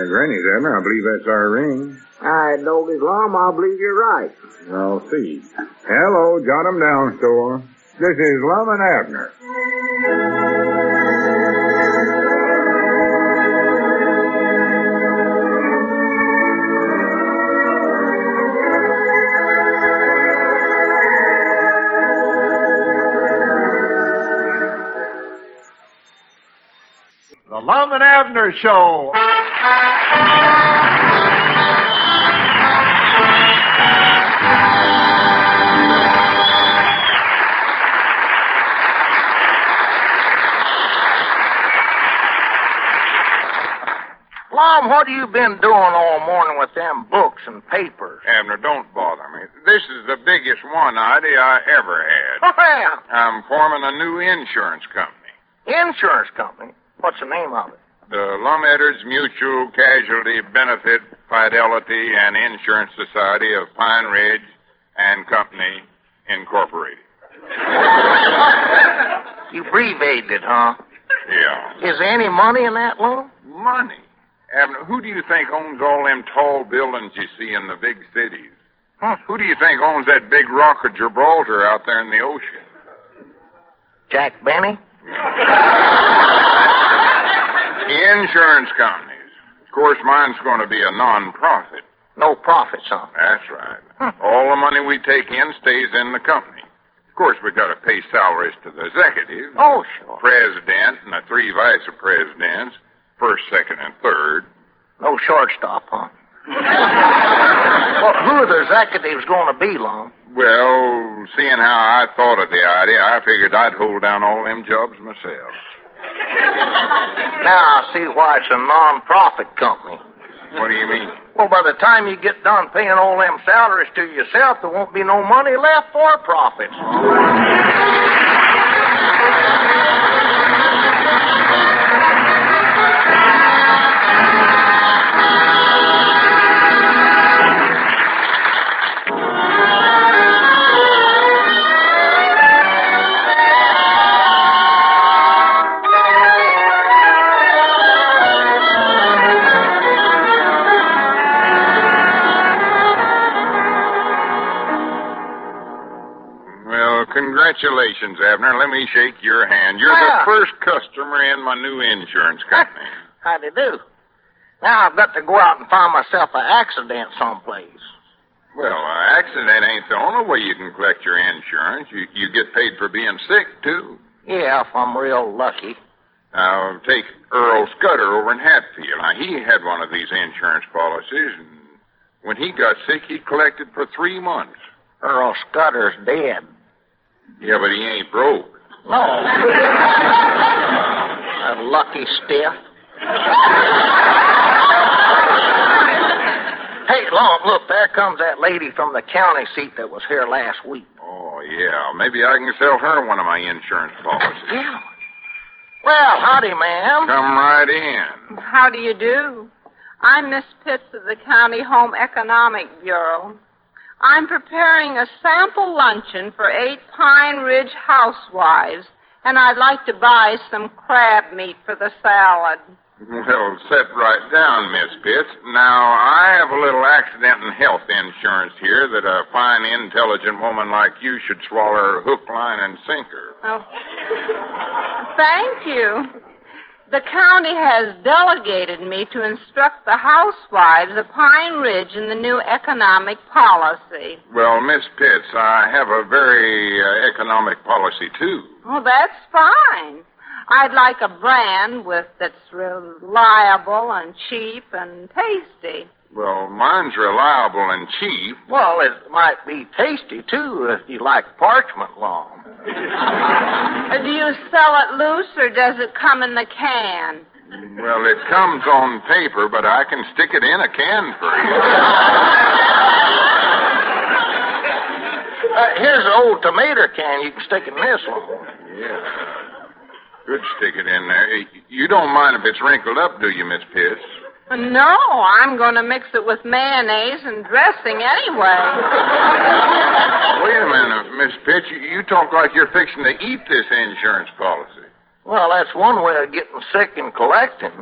Granny's, Abner. I believe that's our ring. All right, Doggy Glum, I believe you're right. I'll see. Hello, jot 'em down, store. This is Lum and Abner. The Lum and Abner Show. Lum, what have you been doing all morning with them books and papers? Abner, don't bother me. This is the biggest one idea I ever had. Oh, yeah. I'm forming a new insurance company. Insurance company? What's the name of it? The Lum Edders Mutual Casualty Benefit Fidelity and Insurance Society of Pine Ridge and Company, Incorporated. You abbreviated it, huh? Yeah. Is there any money in that, Lum? Money? Abner, who do you think owns all them tall buildings you see in the big cities? Huh? Who do you think owns that big rock of Gibraltar out there in the ocean? Jack Benny? Insurance companies. Of course, mine's going to be a non-profit. No profit, son. That's right. All the money we take in stays in the company. Of course, we got to pay salaries to the executive. Oh, sure. President and the 3 vice presidents, first, second, and third. No shortstop, huh? Well, who are the executives going to be, Lum? Well, seeing how I thought of the idea, I figured I'd hold down all them jobs myself. Now I see why it's a non-profit company. What do you mean? Well, by the time you get done paying all them salaries to yourself, there won't be no money left for profits. Congratulations, Abner. Let me shake your hand. You're the first customer in my new insurance company. How'd you do? Now I've got to go out and find myself an accident someplace. Well, an accident ain't the only way you can collect your insurance. You get paid for being sick, too. Yeah, if I'm real lucky. Now, take Earl Scudder over in Hatfield. Now, he had one of these insurance policies, and when he got sick, he collected for 3 months. Earl Scudder's dead. Yeah, but he ain't broke. No. A lucky stiff. Hey, Lum, look, there comes that lady from the county seat that was here last week. Oh, yeah. Maybe I can sell her one of my insurance policies. Yeah. Well, howdy, ma'am. Come right in. How do you do? I'm Miss Pitts of the County Home Economic Bureau. I'm preparing a sample luncheon for 8 Pine Ridge housewives, and I'd like to buy some crab meat for the salad. Well, sit right down, Miss Pitts. Now, I have a little accident and health insurance here that a fine, intelligent woman like you should swallow hook, line, and sinker. Oh. Thank you. The county has delegated me to instruct the housewives of Pine Ridge in the new economic policy. Well, Miss Pitts, I have a very economic policy, too. Oh, that's fine. I'd like a brand that's reliable and cheap and tasty. Well, mine's reliable and cheap. Well, it might be tasty, too, if you like parchment long. Do you sell it loose, or does it come in the can? Well, it comes on paper, but I can stick it in a can for you. Here's an old tomato can you can stick in this one. Yeah. Could stick it in there. You don't mind if it's wrinkled up, do you, Miss Pitts? No, I'm going to mix it with mayonnaise and dressing anyway. Wait a minute, Miss Pitts. You talk like you're fixing to eat this insurance policy. Well, that's one way of getting sick and collecting.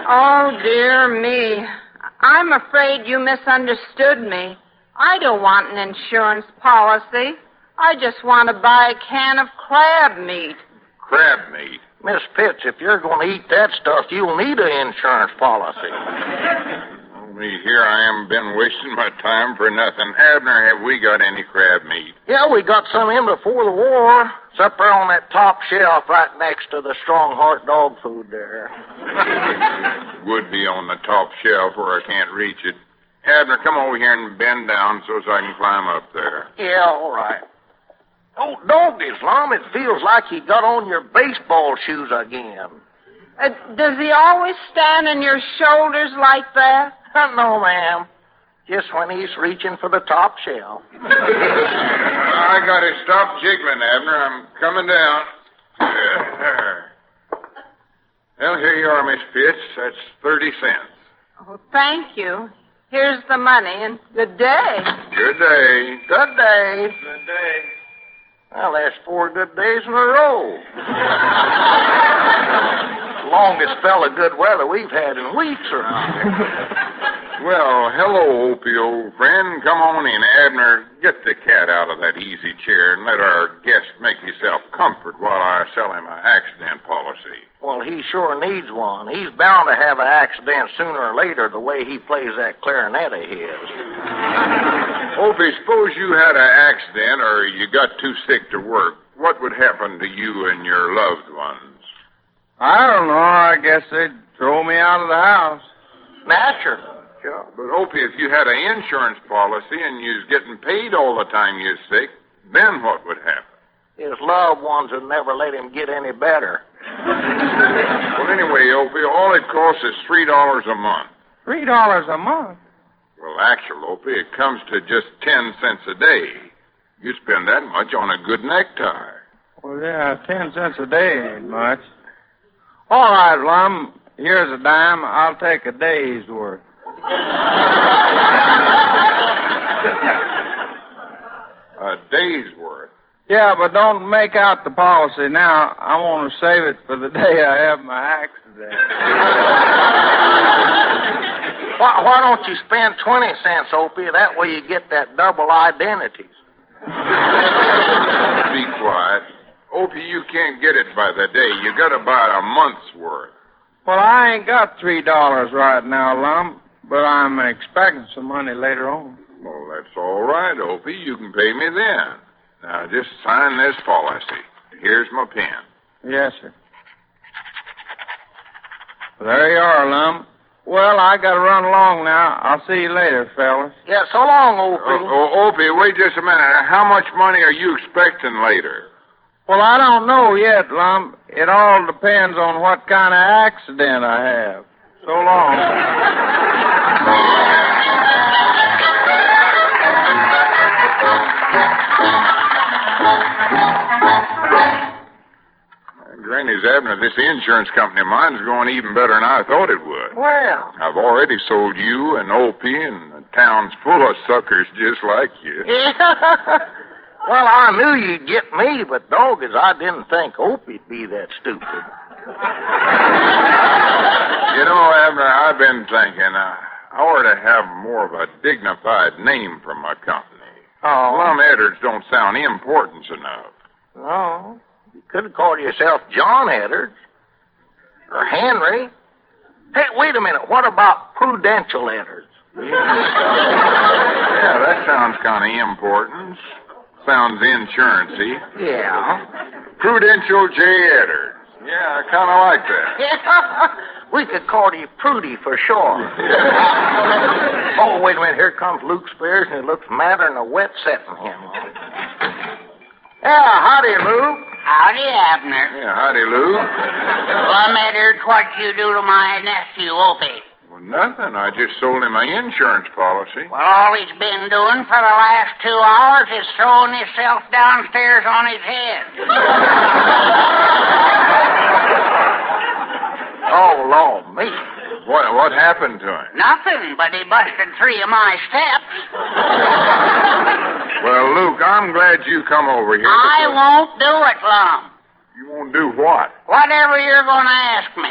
Oh, dear me. I'm afraid you misunderstood me. I don't want an insurance policy. I just want to buy a can of crab meat. Crab meat? Miss Pitts, if you're going to eat that stuff, you'll need an insurance policy. Only here I am been wasting my time for nothing. Abner, have we got any crab meat? Yeah, we got some in before the war. It's up there on that top shelf right next to the Strong Heart dog food there. Would be on the top shelf where I can't reach it. Abner, come over here and bend down so I can climb up there. Yeah, all right. Oh, doggies, Lum, it feels like you got on your baseball shoes again. Does he always stand on your shoulders like that? No, ma'am. Just when he's reaching for the top shelf. I gotta stop jiggling, Abner. I'm coming down. Well, here you are, Miss Pitts. That's 30 cents. Oh, thank you. Here's the money, and good day. Good day. Good day. Good day. Well, that's 4 good days in a row. Longest spell of good weather we've had in weeks around here. Well, hello, Opie, old friend. Come on in. Abner, get the cat out of that easy chair and let our guest make himself comfort while I sell him an accident policy. Well, he sure needs one. He's bound to have an accident sooner or later the way he plays that clarinet of his. Opie, suppose you had an accident or you got too sick to work. What would happen to you and your loved ones? I don't know. I guess they'd throw me out of the house. Natural. Yeah, but Opie, if you had an insurance policy and you was getting paid all the time you was sick, then what would happen? His loved ones would never let him get any better. Well, anyway, Opie, all it costs is $3 a month. $3 a month? Well, actually, Opie, it comes to just 10 cents a day. You spend that much on a good necktie. Well, yeah, 10 cents a day ain't much. All right, Lum, here's a dime. I'll take a day's worth. A day's worth? Yeah, but don't make out the policy now. I want to save it for the day I have my accident. Why don't you spend 20 cents, Opie? That way you get that double identities. Be quiet. Opie, you can't get it by the day. You got to buy a month's worth. Well, I ain't got $3 right now, Lum, but I'm expecting some money later on. Well, that's all right, Opie. You can pay me then. Now, just sign this policy. Here's my pen. Yes, sir. There you are, Lum. Well, I got to run along now. I'll see you later, fellas. Yeah, so long, Opie. Opie, wait just a minute. How much money are you expecting later? Well, I don't know yet, Lum. It all depends on what kind of accident I have. So long. Granny's Abner, this insurance company of mine is going even better than I thought it would. Well. I've already sold you and Opie, and the town's full of suckers just like you. Yeah. Well, I knew you'd get me, but doggies, I didn't think Opie'd be that stupid. You know, Abner, I've been thinking I ought to have more of a dignified name for my company. Oh. Lum Edwards don't sound importance enough. No. You could have called yourself John Edwards. Or Henry. Hey, wait a minute. What about Prudential Edwards? Yeah, that sounds kind of importance. Sounds insurance-y. Yeah. Prudential J. Edwards. Yeah, I kind of like that. Yeah. We could call you Prudy for sure. Oh, wait a minute. Here comes Luke Spears, and he looks madder than a wet setting him. Yeah, howdy, Luke. Howdy, Abner. Yeah, howdy, Lou. Lum Edwards, what'd you do to my nephew, Opie? Well, nothing. I just sold him my insurance policy. Well, all he's been doing for the last 2 hours is throwing himself downstairs on his head. Oh, Lord, me. What happened to him? Nothing, but he busted 3 of my steps. Well, Luke, I'm glad you come over here. I won't do it, Lum. You won't Do what? Whatever you're going to ask me.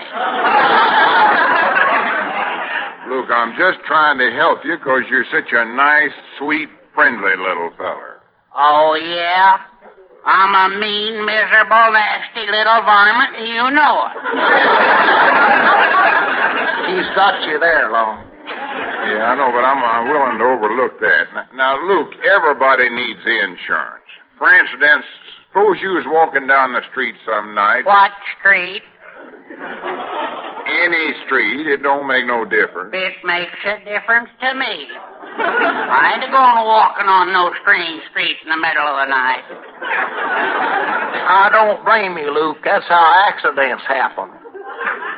Look, I'm just trying to help you because you're such a nice, sweet, friendly little feller. Oh, yeah? I'm a mean, miserable, nasty little varmint, and you know it. He's got you there, Long. Yeah, I know, but I'm willing to overlook that. Now, Luke, everybody needs insurance. For instance, suppose you was walking down the street some night. What street? Any street, it don't make no difference. It makes a difference to me. I ain't going walking on no strange streets in the middle of the night. I don't blame you, Luke. That's how accidents happen.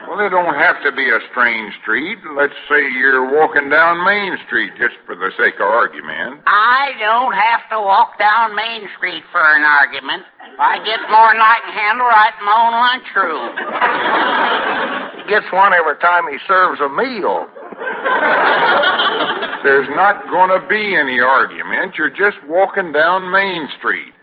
Well, it don't have to be a strange street. Let's say you're walking down Main Street, just for the sake of argument. I don't have to walk down Main Street for an argument. I get more than I can handle right in my own lunchroom. He gets one every time he serves a meal. There's not going to be any argument. You're just walking down Main Street.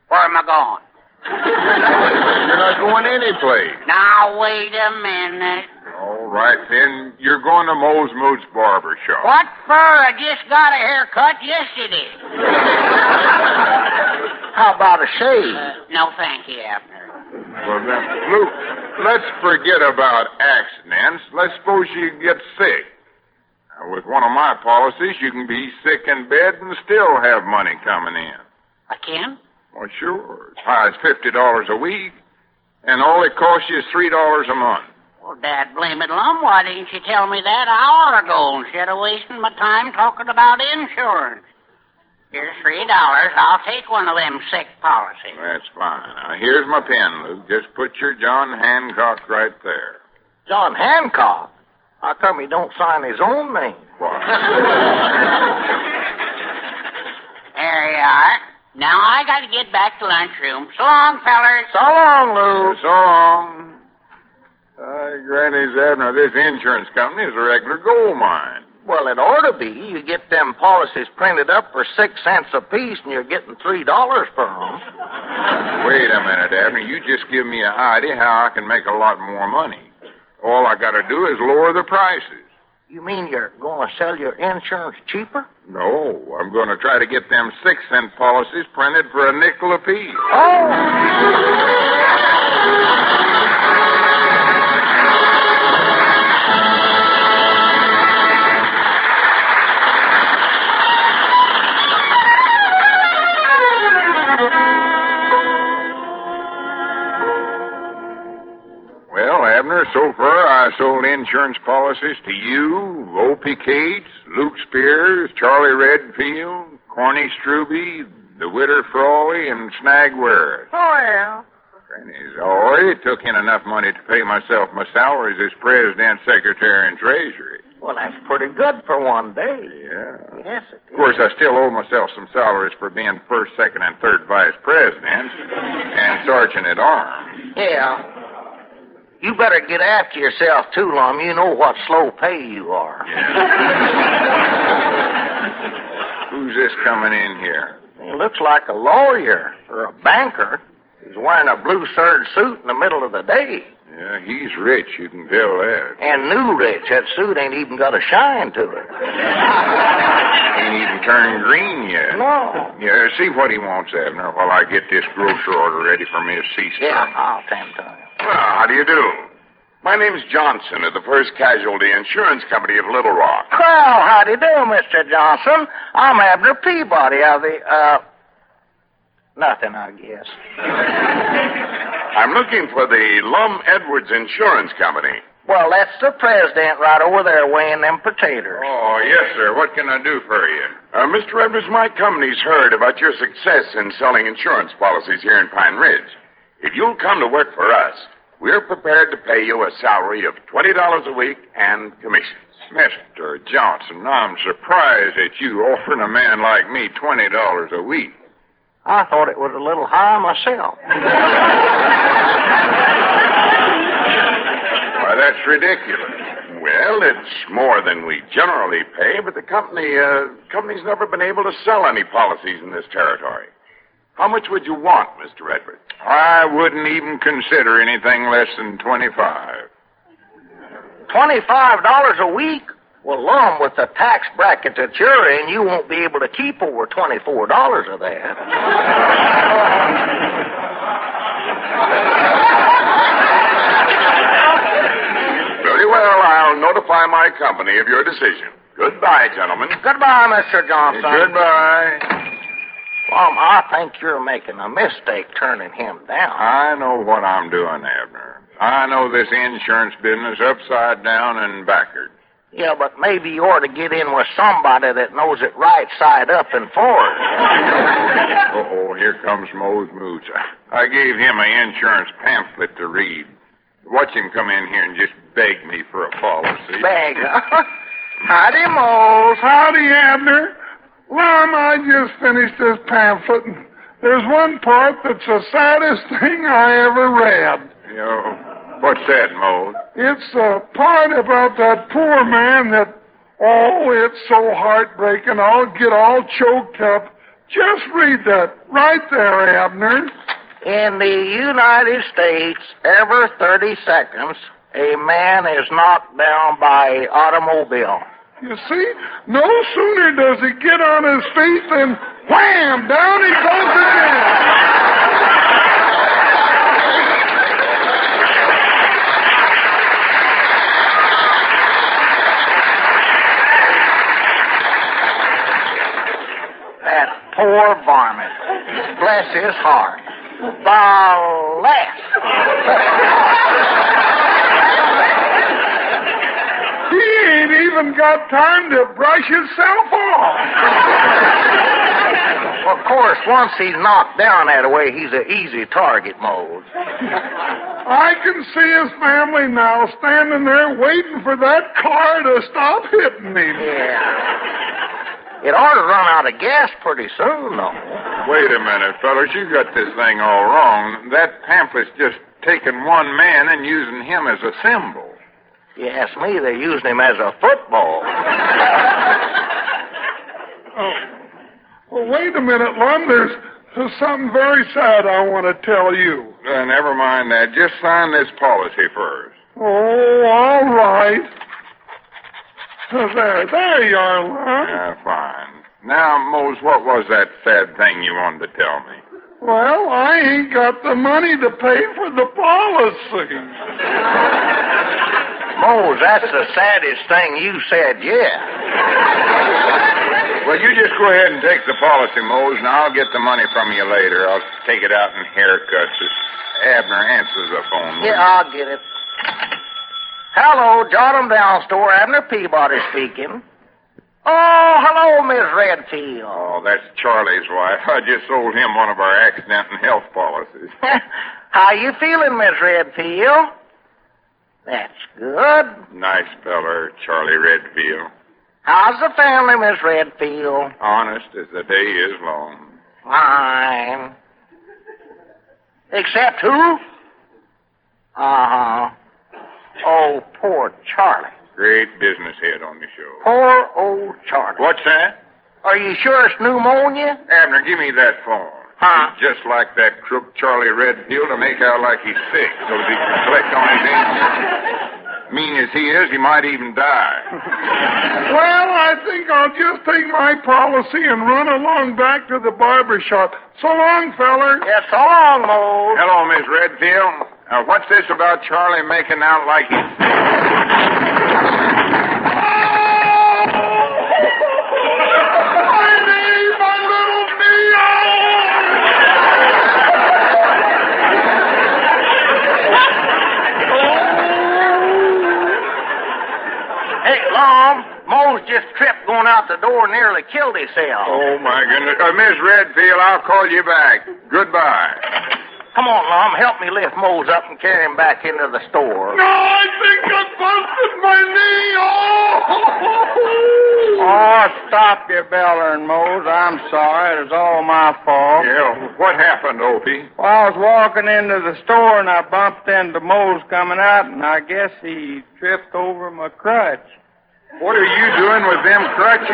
Where am I going? You're not going anyplace. Now, wait a minute. All right, then. You're going to Moe's Moots Barber Shop. What for? I just got a haircut yesterday. How about a shave? No, thank you, Abner. Well, then, Luke, let's forget about accidents. Let's suppose you get sick. Now, with one of my policies, you can be sick in bed and still have money coming in. I can? Well, sure. As high as $50 a week. And all it costs you is $3 a month. Well, Dad, blame it, Lum. Why didn't you tell me that an hour ago instead of wasting my time talking about insurance? Here's $3. I'll take one of them sick policies. That's fine. Now, here's my pen, Luke. Just put your John Hancock right there. John Hancock? How come he don't sign his own name? What? There you are. Now I got to get back to lunchroom. So long, fellers. So long, Lou. So long. Granny's Abner, this insurance company is a regular gold mine. Well, it ought to be. You get them policies printed up for 6 cents apiece, and you're getting $3 for them. Wait a minute, Abner. You just give me an idea how I can make a lot more money. All I got to do is lower the prices. You mean you're going to sell your insurance cheaper? No, I'm going to try to get them 6-cent policies printed for a nickel apiece. Oh! So far, I sold insurance policies to you, Opie Cates, Luke Spears, Charlie Redfield, Corny Struby, the Widder Frawley, and Snag Werris. Oh, yeah. Granny's already took in enough money to pay myself my salaries as president, secretary, and treasury. Well, that's pretty good for one day. Yeah. Yes, it is. Of course, I still owe myself some salaries for being first, second, and third vice president and sergeant at arms. Yeah. You better get after yourself, too, Lum. You know what slow pay you are. Yeah. Who's this coming in here? He looks like a lawyer or a banker. He's wearing a blue serge suit in the middle of the day. Yeah, he's rich, you can tell that. And new rich. That suit ain't even got a shine to it. Ain't even turned green yet. No. Yeah, see what he wants, Abner, while I get this grocery order ready for me to cease. Yeah, I'll tend to him. Well, how do you do? My name's Johnson of the First Casualty Insurance Company of Little Rock. Well, how do you do, Mr. Johnson? I'm Abner Peabody of the, nothing, I guess. I'm looking for the Lum Edwards Insurance Company. Well, that's the president right over there weighing them potatoes. Oh, yes, sir. What can I do for you? Mr. Edwards, my company's heard about your success in selling insurance policies here in Pine Ridge. If you'll come to work for us, we're prepared to pay you a salary of $20 a week and commissions. Mr. Johnson, I'm surprised at you offering a man like me $20 a week. I thought it was a little high myself. Why, that's ridiculous. Well, it's more than we generally pay, but the company's never been able to sell any policies in this territory. How much would you want, Mr. Edwards? I wouldn't even consider anything less than 25. $25 a week? Well, Lum, with the tax bracket that you're in, you won't be able to keep over $24 of that. Very well, I'll notify my company of your decision. Goodbye, gentlemen. Goodbye, Mr. Johnson. Goodbye. Lum, I think you're making a mistake turning him down. I know what I'm doing, Abner. I know this insurance business upside down and backward. Yeah, but maybe you ought to get in with somebody that knows it right side up and forward. Uh-oh, here comes Mose Moose. I gave him an insurance pamphlet to read. Watch him come in here and just beg me for a policy. Beg? Howdy, Mose. Howdy, Abner. Lum, I just finished this pamphlet, and there's one part that's the saddest thing I ever read. What's that, Mose? It's the part about that poor man that, it's so heartbreaking. I'll get all choked up. Just read that right there, Abner. In the United States, every 30 seconds, a man is knocked down by an automobile. You see, no sooner does he get on his feet than wham, down he goes again. That poor varmint. Bless his heart. The last. He ain't even got time to brush himself off. Of course, once he's knocked down that way, he's an easy target, Mose. I can see his family now standing there waiting for that car to stop hitting him. Yeah. It ought to run out of gas pretty soon, though. Wait a minute, fellas. You got this thing all wrong. That pamphlet's just taking one man and using him as a symbol. You ask me, they're using him as a football. Well, wait a minute, Lum. There's something very sad I want to tell you. Never mind that. Just sign this policy first. Oh, all right. There you are, Lum. Fine. Now, Mose, what was that sad thing you wanted to tell me? Well, I ain't got the money to pay for the policy. Mose, that's the saddest thing you said yet. Well, you just go ahead and take the policy, Mose, and I'll get the money from you later. I'll take it out in haircuts if Abner answers the phone. Yeah, I'll get it. Hello, Jot 'em Down store. Abner Peabody speaking. Oh, hello, Miss Redfield. Oh, that's Charlie's wife. I just sold him one of our accident and health policies. How you feeling, Miss Redfield? That's good. Nice feller, Charlie Redfield. How's the family, Miss Redfield? Honest as the day is long. Fine. Except who? Uh-huh. Oh, poor Charlie. Great business head on the show. Poor old Charlie. What's that? Are you sure it's pneumonia? Abner, give me that phone. Huh? He's just like that crook Charlie Redfield to make out like he's sick so that he can collect on his insurance. Mean as he is, he might even die. Well, I think I'll just take my policy and run along back to the barber shop. So long, feller. Yes, so long, Mose. Hello, Miss Redfield. What's this about Charlie making out like he's sick? Hey, Lum, Mose just tripped going out the door and nearly killed himself. Oh, my goodness. Miss Redfield, I'll call you back. Goodbye. Come on, Lum, help me lift Mose up and carry him back into the store. No, I think I busted my knee. Oh, stop your bellering, Mose. I'm sorry. It was all my fault. Yeah, what happened, Opie? Well, I was walking into the store, and I bumped into Mose coming out, and I guess he tripped over my crutch. What are you doing with them crutches?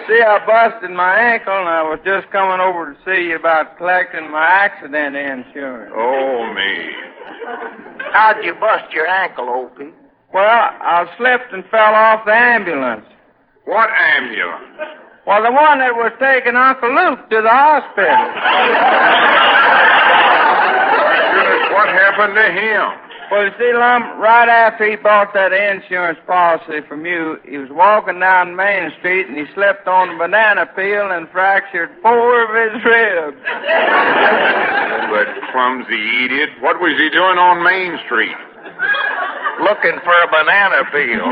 See, I busted my ankle, and I was just coming over to see you about collecting my accident insurance. Oh, me. How'd you bust your ankle, Opie? Well, I slipped and fell off the ambulance. What ambulance? Well, the one that was taking Uncle Luke to the hospital. Goodness, what happened to him? Well, you see, Lum, right after he bought that insurance policy from you, he was walking down Main Street and he slipped on a banana peel and fractured 4 of his ribs. But clumsy idiot. What was he doing on Main Street? Looking for a banana peel.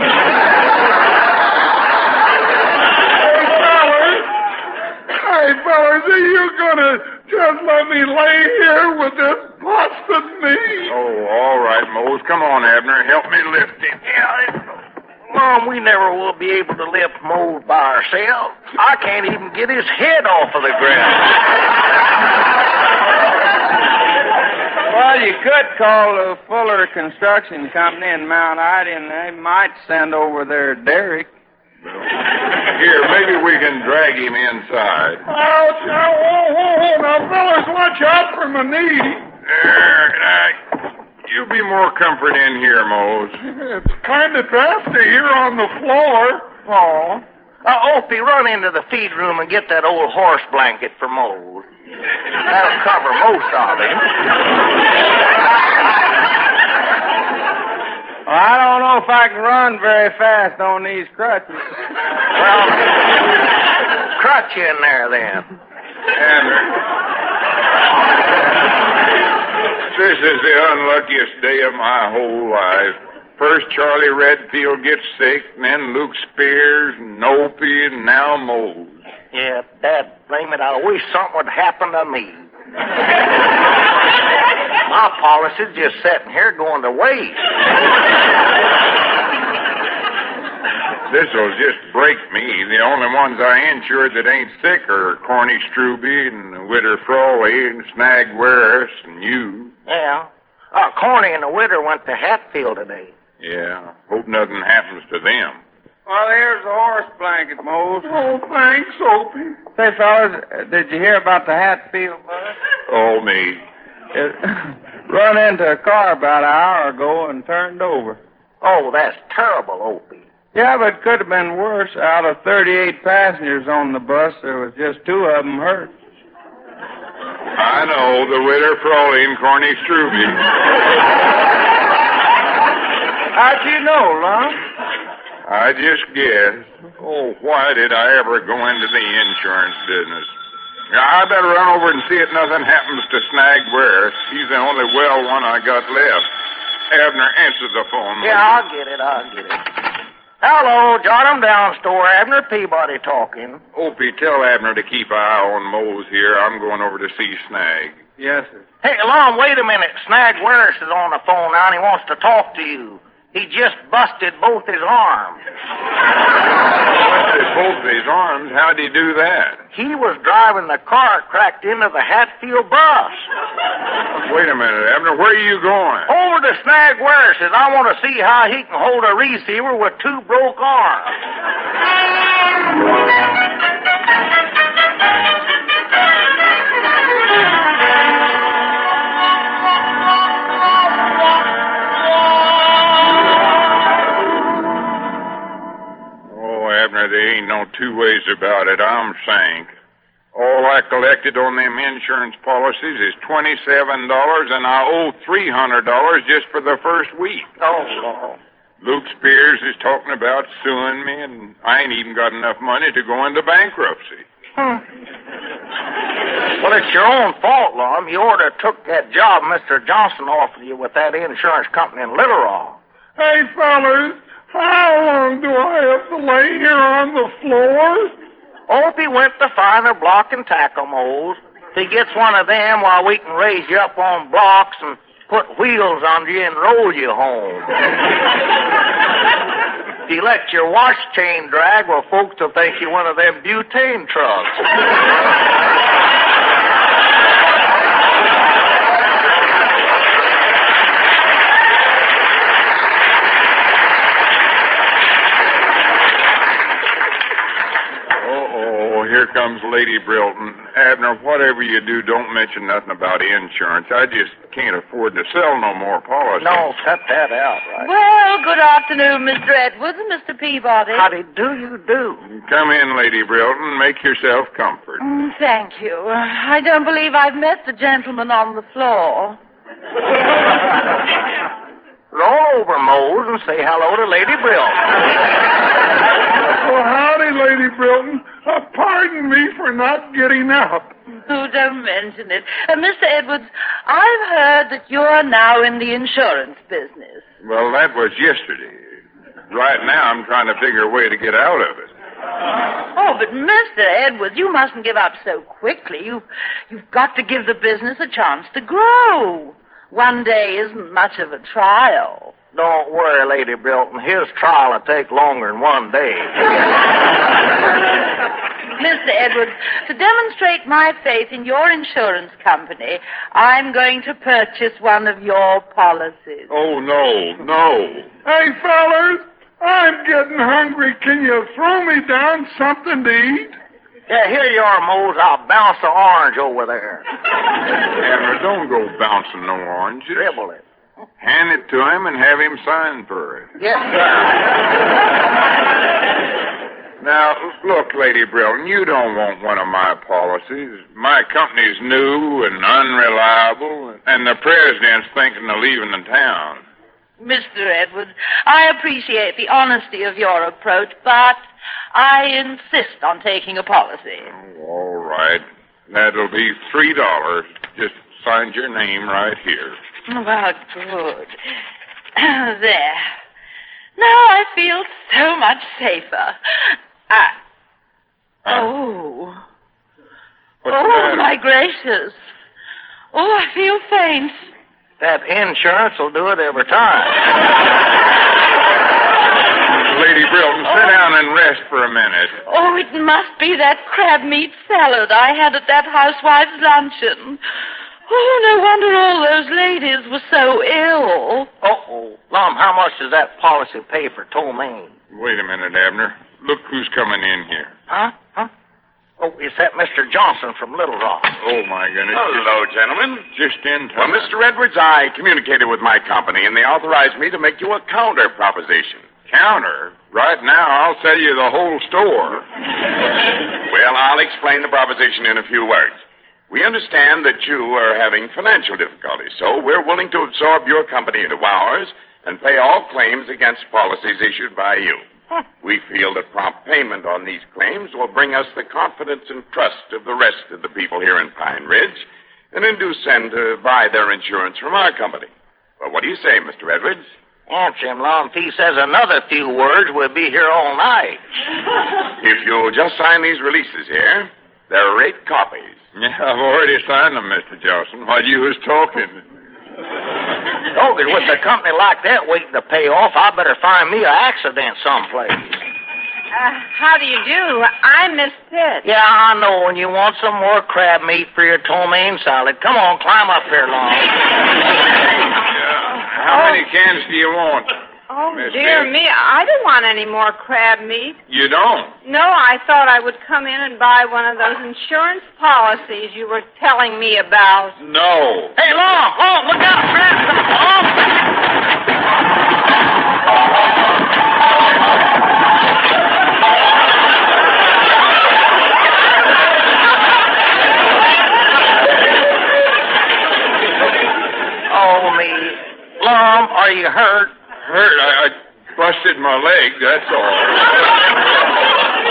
Hey, fellas, are you gonna just let me lay here with this busted knee? Oh, all right, Mose. Come on, Abner. Help me lift him. Mom, we never will be able to lift Mose by ourselves. I can't even get his head off of the ground. Well, you could call the Fuller Construction Company in Mount Ida, and they might send over their Derrick. Here, maybe we can drag him inside. Ouch! Whoa. Now, fellas, watch out for my knee. There, you be more comfort in here, Mose. It's kind of drafty here on the floor. Oh. Opie, run into the feed room and get that old horse blanket for Mose. That'll cover most of him. Well, I don't know if I can run very fast on these crutches. Well, crutch in there then. Abner, this is the unluckiest day of my whole life. First Charlie Redfield gets sick, and then Luke Spears, and Opie, and now Mose. Yeah, Dad, blame it, I wish something would happen to me. My policy's just sitting here going to waste. This'll just break me. The only ones I insured that ain't sick are Corny Struby and Widder Frawley and Snag Waris and you. Yeah. Corny and the Widder went to Hatfield today. Yeah. Hope nothing happens to them. Well, here's the horse blanket, Mose. Oh, thanks, Opie. Say, fellas, did you hear about the Hatfield bus? Oh, me. It run into a car about an hour ago and turned over. Oh, that's terrible, Opie. Yeah, but it could have been worse. Out of 38 passengers on the bus, there was just 2 of them hurt. I know, the Widder Frawley and Corny Struby. How'd you know, Lum? I just guessed. Oh, why did I ever go into the insurance business? I better run over and see if nothing happens to Snag Waris. He's the only well one I got left. Abner, answer the phone. Yeah, I'll get it. Hello, jot 'em down, store. Abner Peabody talking. Opie, tell Abner to keep an eye on Mose here. I'm going over to see Snag. Yes, sir. Hey, Lum, wait a minute. Snag Waris is on the phone now, and he wants to talk to you. He just busted both his arms. Busted both his arms? How'd he do that? He was driving the car cracked into the Hatfield bus. Wait a minute, Abner. Where are you going? Over to Snag Waris's. I want to see how he can hold a receiver with 2 broke arms. Abner, there ain't no 2 ways about it. I'm sank. All I collected on them insurance policies is $27, and I owe $300 just for the first week. Oh. Luke Spears is talking about suing me, and I ain't even got enough money to go into bankruptcy. Well, it's your own fault, Lum. You ought to have took that job Mr. Johnson offered you with that insurance company in Little Rock. Hey, fellas. How long do I have to lay here on the floor? Opie went to find a block and tackle mold. If he gets one of them, while we can raise you up on blocks and put wheels under you and roll you home. If you let your wash chain drag, well, folks will think you're one of them butane trucks. Oh, here comes Lady Brilton. Abner, whatever you do, don't mention nothing about insurance. I just can't afford to sell no more policies. No, cut that out, right? Well, good afternoon, Mr. Edwards and Mr. Peabody. Howdy do you do? Come in, Lady Brilton. Make yourself comfort. Thank you. I don't believe I've met the gentleman on the floor. Roll over, Mose, and say hello to Lady Brilton. Well, howdy, Lady Brilton. Pardon me for not getting up. Oh, don't mention it. Mr. Edwards, I've heard that you're now in the insurance business. Well, that was yesterday. Right now, I'm trying to figure a way to get out of it. Oh, but Mr. Edwards, you mustn't give up so quickly. You've got to give the business a chance to grow. One day isn't much of a trial. Don't worry, Lady Brilton. His trial will take longer than one day. Mr. Edwards, to demonstrate my faith in your insurance company, I'm going to purchase one of your policies. Oh, no. Hey, fellers, I'm getting hungry. Can you throw me down something to eat? Yeah, here you are, Mose. I'll bounce the orange over there. Abner, don't go bouncing no oranges. Dribble it. Hand it to him and have him sign for it. Yes, sir. Now, look, Lady Brilton, you don't want one of my policies. My company's new and unreliable, and the president's thinking of leaving the town. Mr. Edwards, I appreciate the honesty of your approach, but I insist on taking a policy. Oh, all right. That'll be $3. Just sign your name right here. Well, good. There. Now I feel so much safer. Oh. What's the matter? My gracious. Oh, I feel faint. That insurance will do it every time. Lady Brilton, sit down and rest for a minute. Oh, it must be that crab meat salad I had at that housewife's luncheon. Oh, no wonder all those ladies were so ill. Uh-oh. Lum, how much does that policy pay for Tomaine? Wait a minute, Abner. Look who's coming in here. Huh? Oh, is that Mr. Johnson from Little Rock? Oh, my goodness. Hello, gentlemen. Just in Well, time. Mr. Edwards, I communicated with my company, and they authorized me to make you a counter proposition. Counter? Right now, I'll sell you the whole store. Well, I'll explain the proposition in a few words. We understand that you are having financial difficulties, so we're willing to absorb your company into ours and pay all claims against policies issued by you. We feel that prompt payment on these claims will bring us the confidence and trust of the rest of the people here in Pine Ridge and induce them to buy their insurance from our company. Well, what do you say, Mr. Edwards? Answer him, Lum. If he says another few words, we'll be here all night. If you'll just sign these releases here, they're 8 copies. Yeah, I've already signed them, Mr. Johnson, while you was talking. Oh, with a company like that waiting to pay off, I better find me an accident someplace. How do you do? I'm Miss Pitt. Yeah, I know. And you want some more crab meat for your Tomaine salad. Come on, climb up here, Lum. How many cans do you want? Oh, Miss dear Pitt? me. I don't want any more crab meat. You don't? No, I thought I would come in and buy one of those insurance policies you were telling me about. No. Hey, Lum, look out, crab, Lum. Oh, me. Lum, are you hurt? Hurt? I busted my leg, that's all.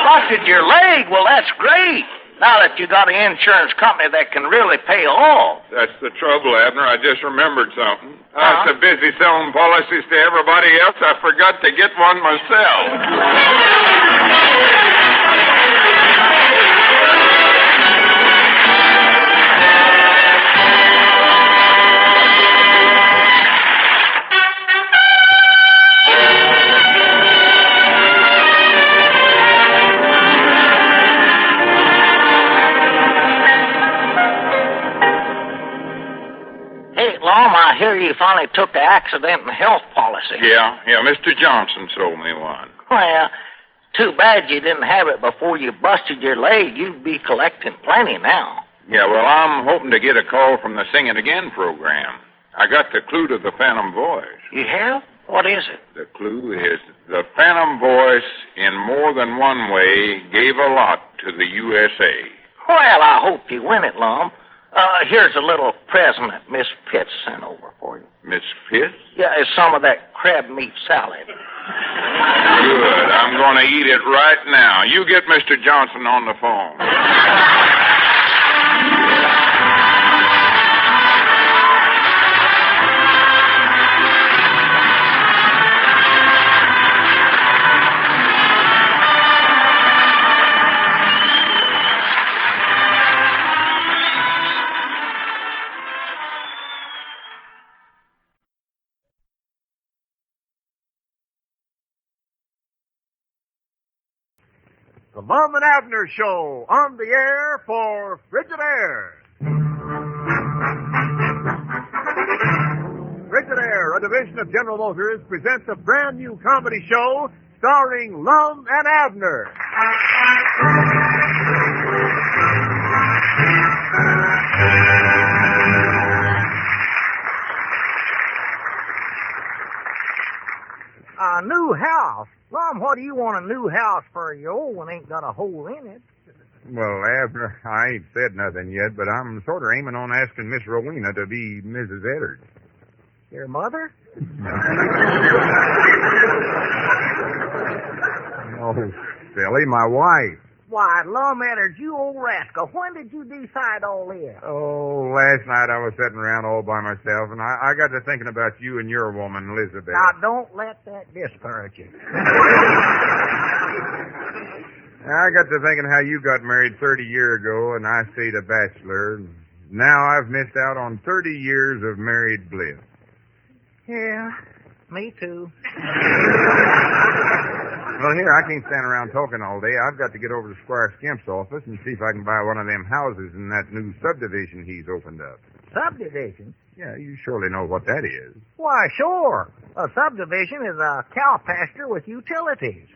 Busted your leg? Well, that's great. Now that you got an insurance company that can really pay off. That's the trouble, Abner. I just remembered something. I was so busy selling policies to everybody else, I forgot to get one myself. Hey, Lum, I hear you finally took the accident and health policy. Yeah, Mr. Johnson sold me one. Well, Too bad you didn't have it before you busted your leg. You'd be collecting plenty now. Yeah, well, I'm hoping to get a call from the Sing It Again program. I got the clue to the Phantom Voice. You have? What is it? The clue is the Phantom Voice, in more than one way, gave a lot to the USA. Well, I hope you win it, Lum. Here's a little present that Miss Pitts sent over for you. Miss Pitts? Yeah, it's some of that crab meat salad. Good. I'm going to eat it right now. You get Mr. Johnson on the phone. The Lum and Abner Show, on the air for Frigidaire. Frigidaire, a division of General Motors, presents a brand new comedy show starring Lum and Abner. A new house? Lum, what do you want a new house for? Your old one ain't got a hole in it. Well, Abner, I ain't said nothing yet, but I'm sort of aiming on asking Miss Rowena to be Mrs. Eddard. Your mother? Oh, silly, my wife. Why, Lum Eddard, you old rascal, when did you decide all this? Oh, last night I was sitting around all by myself, and I got to thinking about you and your woman, Elizabeth. Now, don't let that discourage you. I got to thinking how you got married 30 years ago, and I stayed a bachelor. Now I've missed out on 30 years of married bliss. Yeah, me too. Well, here, I can't stand around talking all day. I've got to get over to Squire Skimp's office and see if I can buy one of them houses in that new subdivision he's opened up. Subdivision? Yeah, you surely know what that is. Why, sure. A subdivision is a cow pasture with utilities.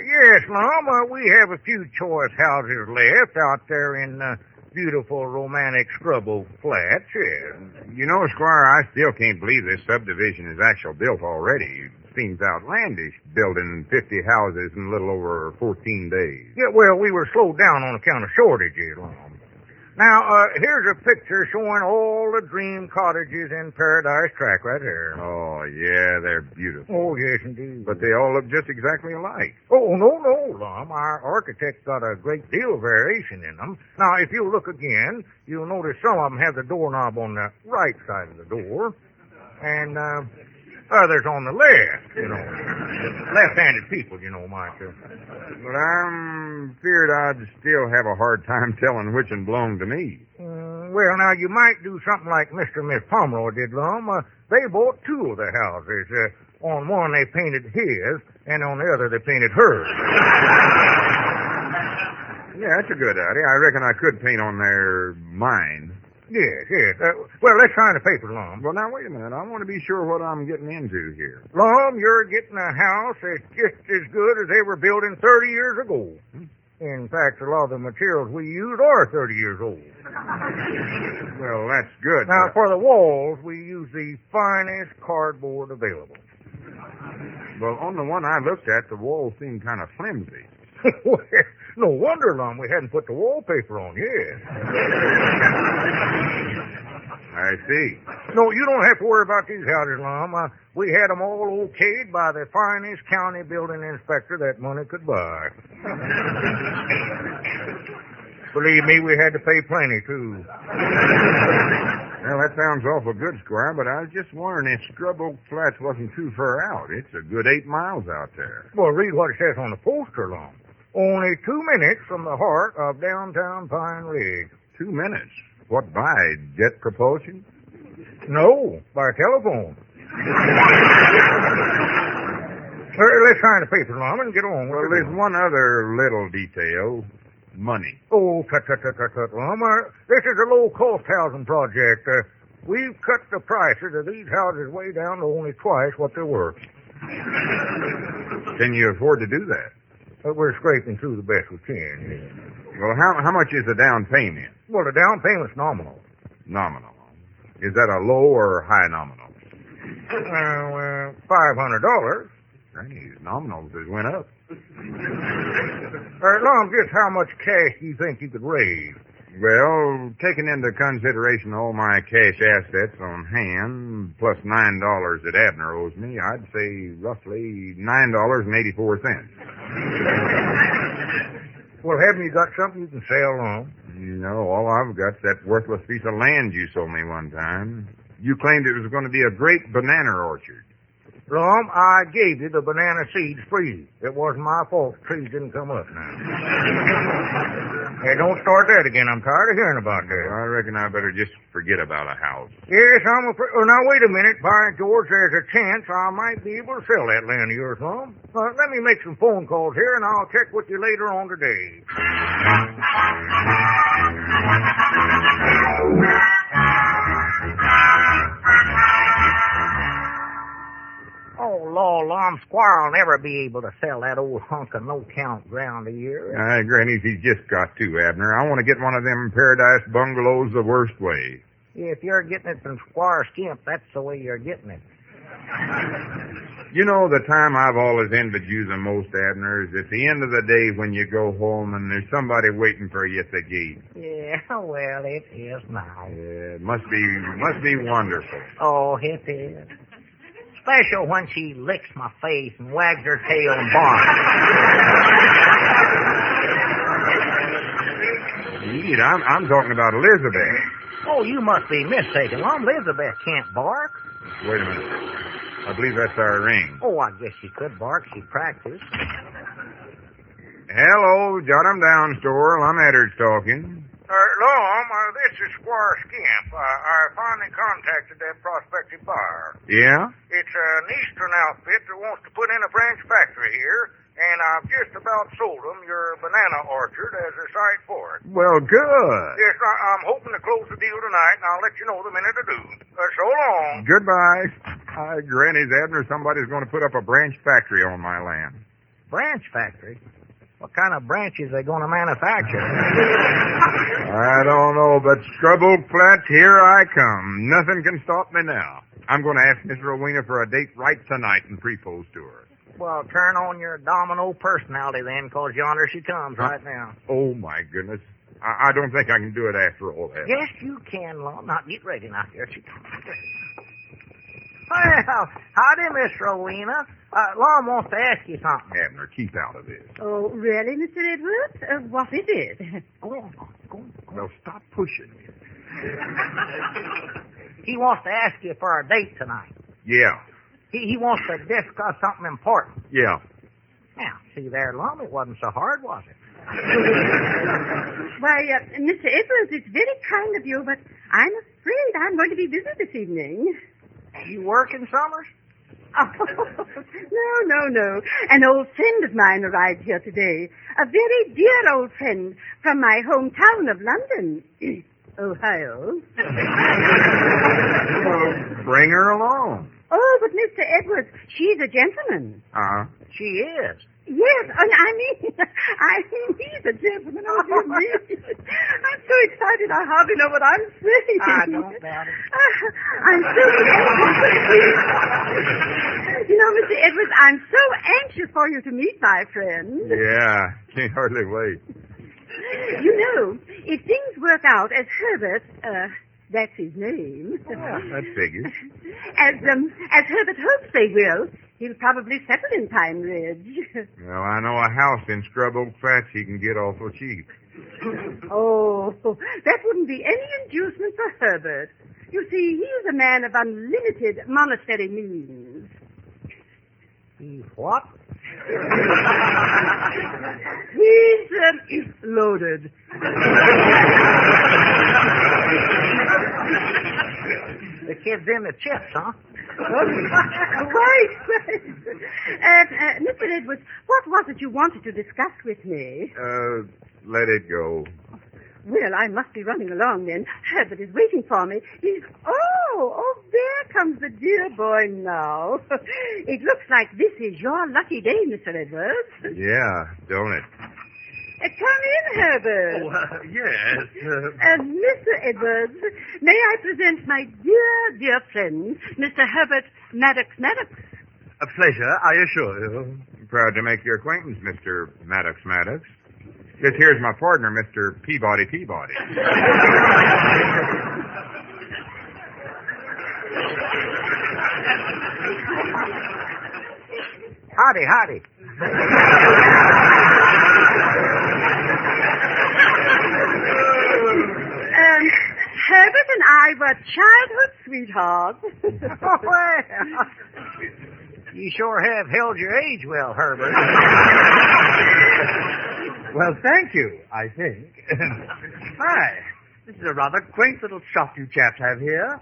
Yes, Lum, we have a few choice houses left out there in beautiful, romantic Scrub Oak Flats, yes. You know, Squire, I still can't believe this subdivision is actually built already. It seems outlandish, building 50 houses in a little over 14 days. Yeah, well, we were slowed down on account of shortages, Lum. Now, here's a picture showing all the dream cottages in Paradise Track right there. Oh, yeah, they're beautiful. Oh, yes, indeed. But they all look just exactly alike. Oh, no, Lum. Our architect got a great deal of variation in them. Now, if you look again, you'll notice some of them have the doorknob on the right side of the door, and others on the left, you know. Left-handed people, you know, might. But I'm feared I'd still have a hard time telling which one belonged to me. Well, now, you might do something like Mr. and Miss Pomeroy did, Lum. They bought two of the houses. On one, they painted his, and on the other, they painted hers. Yeah, that's a good idea. I reckon I could paint on there mine. Yes. Well, let's sign the paper, Lum. Well, now, wait a minute. I want to be sure what I'm getting into here. Lum, you're getting a house that's just as good as they were built in 30 years ago. In fact, a lot of the materials we use are 30 years old. Well, that's good. Now, for the walls, we use the finest cardboard available. Well, on the one I looked at, the walls seemed kind of flimsy. Well, no wonder, Lum, we hadn't put the wallpaper on yet. I see. No, you don't have to worry about these houses, Lum. We had them all okayed by the finest county building inspector that money could buy. Believe me, we had to pay plenty, too. Well, that sounds awful good, Squire, but I was just wondering if Scrub Oak Flats wasn't too far out. It's a good 8 miles out there. Well, read what it says on the poster, Lum. Only 2 minutes from the heart of downtown Pine Ridge. 2 minutes? What by? Jet propulsion? No, by telephone. Let's sign the paper, Lum, and get on. Well, there's one other little detail. Money. Oh, tut, Lum. This is a low-cost housing project. We've cut the prices of these houses way down to only twice what they're worth. Can you afford to do that? But we're scraping through the best we can. Well, how much is the down payment? Well, the down payment's nominal. Nominal. Is that a low or high nominal? $500. These nominals has went up. Lum, just how much cash do you think you could raise? Well, taking into consideration all my cash assets on hand, plus $9 that Abner owes me, I'd say roughly $9.84. Well, haven't you got something you can sell, Lum? No, all I've got's that worthless piece of land you sold me one time. You claimed it was going to be a great banana orchard. Lum, I gave you the banana seeds free. It wasn't my fault the trees didn't come up now. Hey, don't start that again. I'm tired of hearing about that. I reckon I better just forget about a house. Yes, I'm afraid. Oh, now, wait a minute. By George, there's a chance I might be able to sell that land of yours, Lum. Let me make some phone calls here, and I'll check with you later on today. Oh, Lord, Lum, Squire will never be able to sell that old hunk of no-count ground here. Granny's, he's just got to, Abner. I want to get one of them paradise bungalows the worst way. If you're getting it from Squire Skimp, that's the way you're getting it. You know, the time I've always envied you the most, Abner, is at the end of the day when you go home and there's somebody waiting for you at the gate. Yeah, well, it is now. Yeah, it must be wonderful. Oh, it is. Special when she licks my face and wags her tail and barks. Indeed, I'm talking about Elizabeth. Oh, you must be mistaken. Lum, Elizabeth can't bark. Wait a minute. I believe that's our ring. Oh, I guess she could bark. She practiced. Hello, jot 'em down, store. Lum Edwards talking. Lum, this is Squire Skimp. I finally contacted that prospective buyer. Yeah? It's an eastern outfit that wants to put in a branch factory here, and I've just about sold them your banana orchard as a site for it. Well, good. Yes, I'm hoping to close the deal tonight, and I'll let you know the minute I do. So long. Goodbye. Granny's Abner, somebody's going to put up a branch factory on my land. Branch factory? What kind of branches are they going to manufacture? I don't know, but Scrub Oak Flats, here I come. Nothing can stop me now. I'm going to ask Miss Rowena for a date right tonight and propose to her. Well, turn on your domino personality then, because yonder she comes right now. Oh, my goodness. I don't think I can do it after all that. Yes, you can, Lum. Now, get ready now. Here she comes. Well, howdy, Miss Rowena. Lum wants to ask you something. Abner, keep out of this. Oh, really, Mr. Edwards? What is it? Go on. Well, stop pushing me. He wants to ask you for a date tonight. Yeah. He wants to discuss something important. Yeah. Now, see there, Lum, it wasn't so hard, was it? Why, Mr. Edwards, it's very kind of you, but I'm afraid I'm going to be busy this evening. You working, Summers? Oh, no. An old friend of mine arrived here today. A very dear old friend from my hometown of London, Ohio. Well, bring her along. Oh, but Mr. Edwards, she's a gentleman. Uh-huh. She is. Yes, I mean, he's a gentleman. Oh, dear me. I'm so excited I hardly know what I'm saying. I don't doubt it. I'm so You know, Mr. Edwards, I'm so anxious for you to meet my friend. Yeah, can't hardly wait. You know, if things work out as Herbert, that's his name. Yeah, that figures. As Herbert hopes they will, he'll probably settle in Pine Ridge. Well, I know a house in Scrub Oak Flats he can get awful cheap. Oh, that wouldn't be any inducement for Herbert. You see, he's a man of unlimited monetary means. He's what? He's loaded. The kid's in the chips, huh? Wait. Mr. Edwards, what was it you wanted to discuss with me? Let it go. Well, I must be running along then. Herbert is waiting for me. Oh, there comes the dear boy now. It looks like this is your lucky day, Mr. Edwards. Yeah, don't it? Come in, Herbert. Oh, yes. Mr. Edwards, may I present my dear friend, Mr. Herbert Maddox. A pleasure, I assure you. Proud to make your acquaintance, Mr. Maddox. This here's my partner, Mr. Peabody. Howdy. Herbert and I were childhood sweethearts. Well, you sure have held your age well, Herbert. Well, thank you, I think. Hi. This is a rather quaint little shop you chaps have here.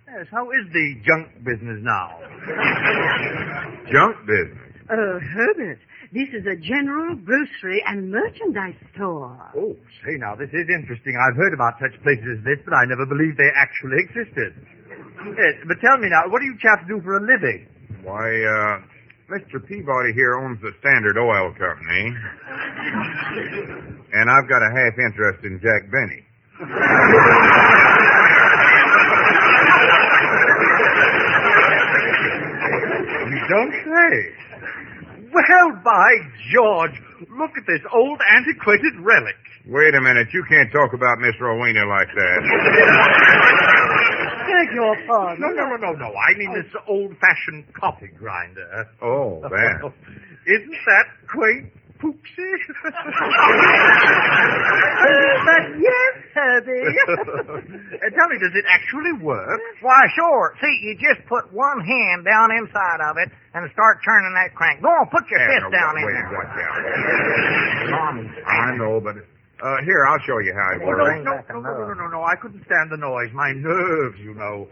Yes, how is the junk business now? Junk business? Oh, Herbert, this is a general grocery and merchandise store. Oh, say now, this is interesting. I've heard about such places as this, but I never believed they actually existed. Yes, but tell me now, what do you chaps do for a living? Why, Mr. Peabody here owns the Standard Oil Company. And I've got a half interest in Jack Benny. You don't say. Well, by George, look at this old antiquated relic. Wait a minute, you can't talk about Miss Rowena like that. Beg your pardon. No. I mean this old-fashioned coffee grinder. Oh, that. Isn't that quaint, Poopsie? But yes, Herbie. Tell me, does it actually work? Why, sure. See, you just put one hand down inside of it and start turning that crank. Go on, put your fist down in there. Watch out. I know, but... here, I'll show you how it works. No. I couldn't stand the noise. My nerves, you know.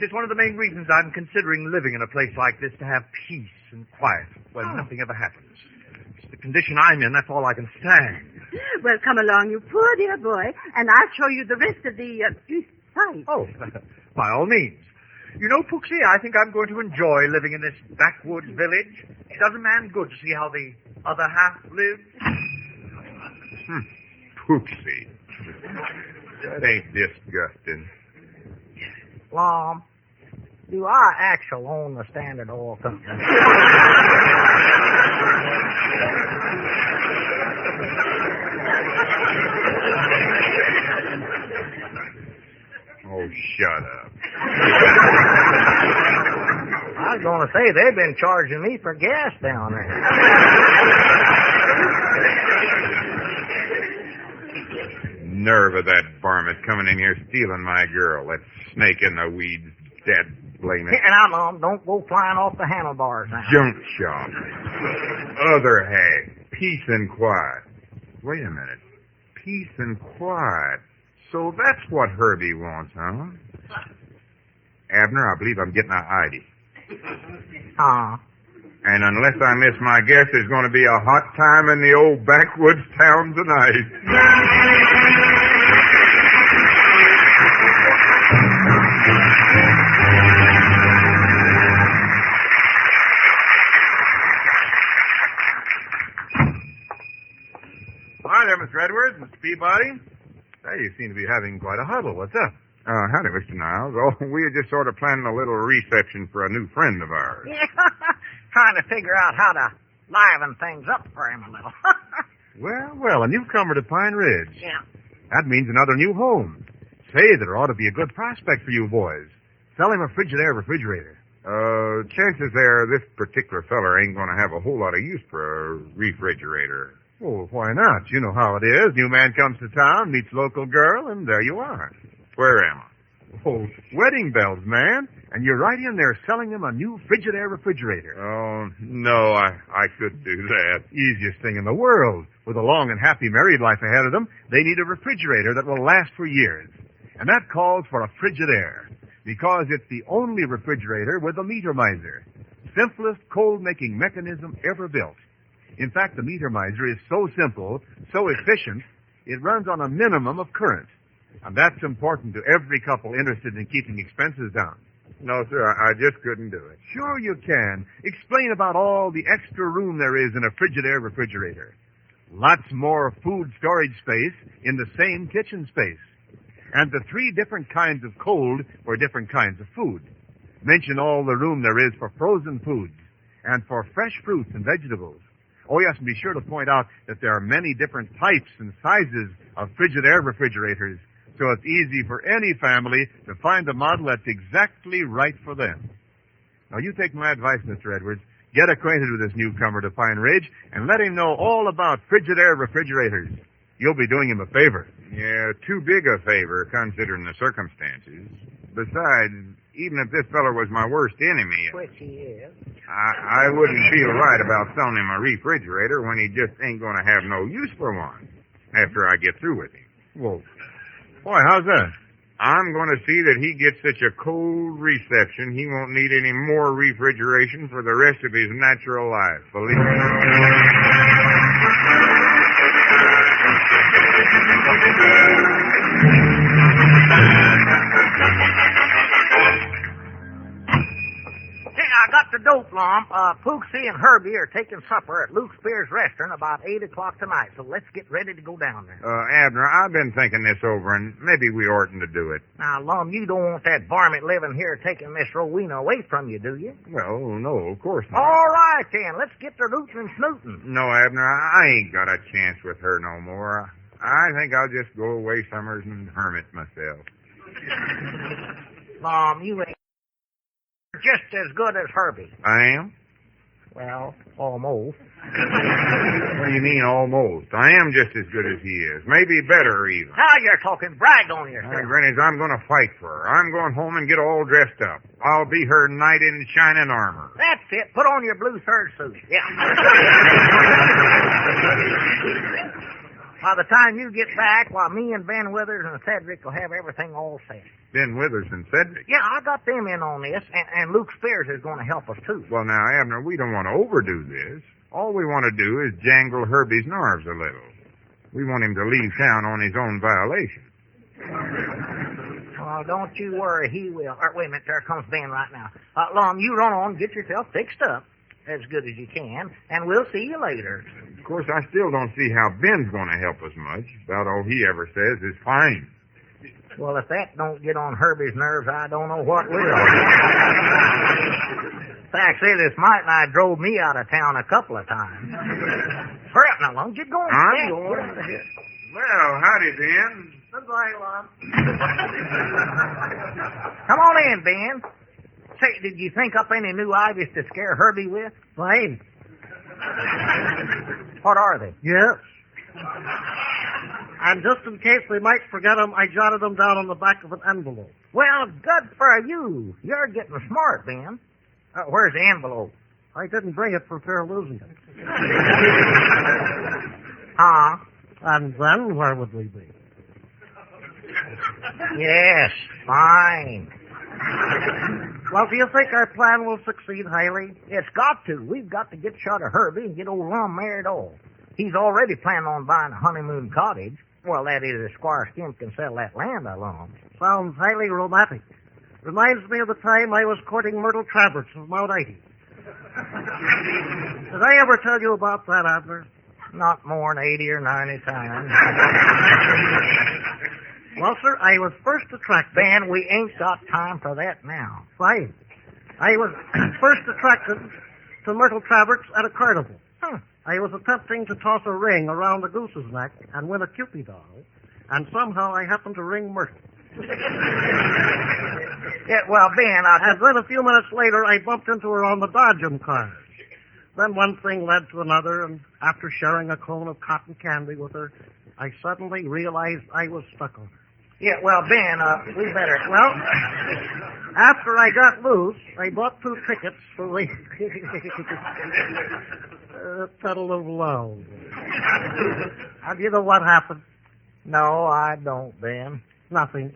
It's one of the main reasons I'm considering living in a place like this, to have peace and quiet when nothing ever happens. It's the condition I'm in, that's all I can stand. Well, come along, you poor dear boy, and I'll show you the rest of the east side. Oh, by all means. You know, Pooksy, I think I'm going to enjoy living in this backwoods village. It does a man good to see how the other half lives. Poopsie. That ain't disgusting. Lum, do I actually own the Standard Oil Company? Oh, shut up. I was going to say, they've been charging me for gas down there. Nerve of that varmint coming in here stealing my girl. That snake in the weeds, dead blame it. And now, Mom, don't go flying off the handlebars now. Junk shop. Other hag. Peace and quiet. Wait a minute. Peace and quiet. So that's what Herbie wants, huh? Abner, I believe I'm getting a ID. And unless I miss my guess, there's going to be a hot time in the old backwoods town tonight. Hi there, Mr. Edwards, Mr. Peabody. Hey, you seem to be having quite a huddle. What's up? Howdy, Mr. Niles. Oh, we were just sort of planning a little reception for a new friend of ours. Yeah, trying to figure out how to liven things up for him a little. Well, a newcomer to Pine Ridge. Yeah. That means another new home. Say, there ought to be a good prospect for you boys. Sell him a Frigidaire refrigerator. Chances are this particular feller ain't going to have a whole lot of use for a refrigerator. Well, why not? You know how it is. New man comes to town, meets local girl, and there you are. Where am I? Oh, wedding bells, man. And you're right in there selling them a new Frigidaire refrigerator. Oh, no, I couldn't do that. Easiest thing in the world. With a long and happy married life ahead of them, they need a refrigerator that will last for years. And that calls for a Frigidaire. because it's the only refrigerator with a meter miser. Simplest cold-making mechanism ever built. In fact, the meter miser is so simple, so efficient, it runs on a minimum of current. And that's important to every couple interested in keeping expenses down. No, sir, I just couldn't do it. Sure you can. Explain about all the extra room there is in a Frigidaire refrigerator. Lots more food storage space in the same kitchen space. And the 3 different kinds of cold for different kinds of food. Mention all the room there is for frozen foods and for fresh fruits and vegetables. Oh, yes, and be sure to point out that there are many different types and sizes of Frigidaire refrigerators, so it's easy for any family to find a model that's exactly right for them. Now, you take my advice, Mr. Edwards. Get acquainted with this newcomer to Pine Ridge and let him know all about Frigidaire refrigerators. You'll be doing him a favor. Yeah, too big a favor, considering the circumstances. Besides, even if this feller was my worst enemy, Which he is. I wouldn't feel right about selling him a refrigerator when he just ain't going to have no use for one after I get through with him. Well, boy, how's that? I'm going to see that he gets such a cold reception he won't need any more refrigeration for the rest of his natural life, believe me. Hey, I got the dope, Lum. Pooksy and Herbie are taking supper at Luke Spear's restaurant about 8 o'clock tonight, so let's get ready to go down there. Abner, I've been thinking this over, and maybe we oughtn't to do it. Now, Lum, you don't want that varmint living here taking Miss Rowena away from you, do you? Well, no, of course not. All right, then. Let's get to rootin' and snootin'. No, Abner, I ain't got a chance with her no more. I think I'll just go away summers and hermit myself. Lum, you ain't just as good as Herbie. I am? Well, almost. What do you mean, almost? I am just as good as he is. Maybe better, even. Now you're talking. Brag on yourself. Granny's, I'm going to fight for her. I'm going home and get all dressed up. I'll be her knight in shining armor. That's it. Put on your blue serge suit. Yeah. By the time you get back, me and Ben Withers and Cedric will have everything all set. Ben Withers and Cedric? Yeah, I got them in on this, and Luke Spears is going to help us, too. Well, now, Abner, we don't want to overdo this. All we want to do is jangle Herbie's nerves a little. We want him to leave town on his own violation. Oh, don't you worry, he will. Wait a minute, there comes Ben right now. Lum, you run on, get yourself fixed up as good as you can, and we'll see you later. Of course, I still don't see how Ben's going to help us much. About all he ever says is fine. Well, if that don't get on Herbie's nerves, I don't know what will. Fact is, this Mike and I drove me out of town a couple of times. Hurry up now, Lum. Get going. I'm going. Well, howdy, Ben. Goodbye, Lum. Come on in, Ben. Say, did you think up any new ivies to scare Herbie with? Fine. What are they? Yes. And just in case they might forget them, I jotted them down on the back of an envelope. Well, good for you. You're getting smart, Ben. Where's the envelope? I didn't bring it for fear of losing it. Huh? And then where would we be? Yes, fine. Well, do you think our plan will succeed, Haley? It's got to. We've got to get shot of Herbie and get old Lum married off. He's already planning on buying a honeymoon cottage. Well, that is, if Squire Skimp can sell that land alone. Sounds highly romantic. Reminds me of the time I was courting Myrtle Travers of Mount Ivy. Did I ever tell you about that, Abner? Not more than 80 or 90 times. Well, sir, I was first attracted... Ben, we ain't got time for that now. Fine. I was first attracted to Myrtle Travers at a carnival. I was attempting to toss a ring around a goose's neck and win a Cupid doll, and somehow I happened to ring Myrtle. Yeah, well, Ben, And then a few minutes later, I bumped into her on the Dodgem car. Then one thing led to another, and after sharing a cone of cotton candy with her, I suddenly realized I was stuck on her. Yeah, well, Ben, we better... Well, after I got loose, I bought 2 tickets for the... Pedal of Love. Now, do you know what happened? No, I don't, Ben. Nothing.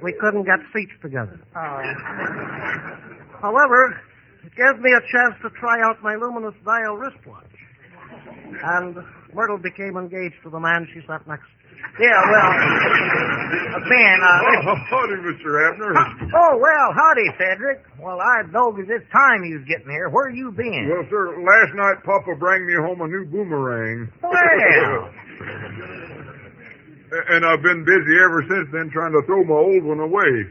we couldn't get seats together. Oh. However, it gave me a chance to try out my luminous dial wristwatch. And Myrtle became engaged to the man she sat next to. Yeah, well, Ben, howdy, Mr. Abner. howdy, Cedric. Well, I knowed this time you was getting here. Where you been? Well, sir, last night Papa brought me home a new boomerang. Well. And I've been busy ever since then trying to throw my old one away.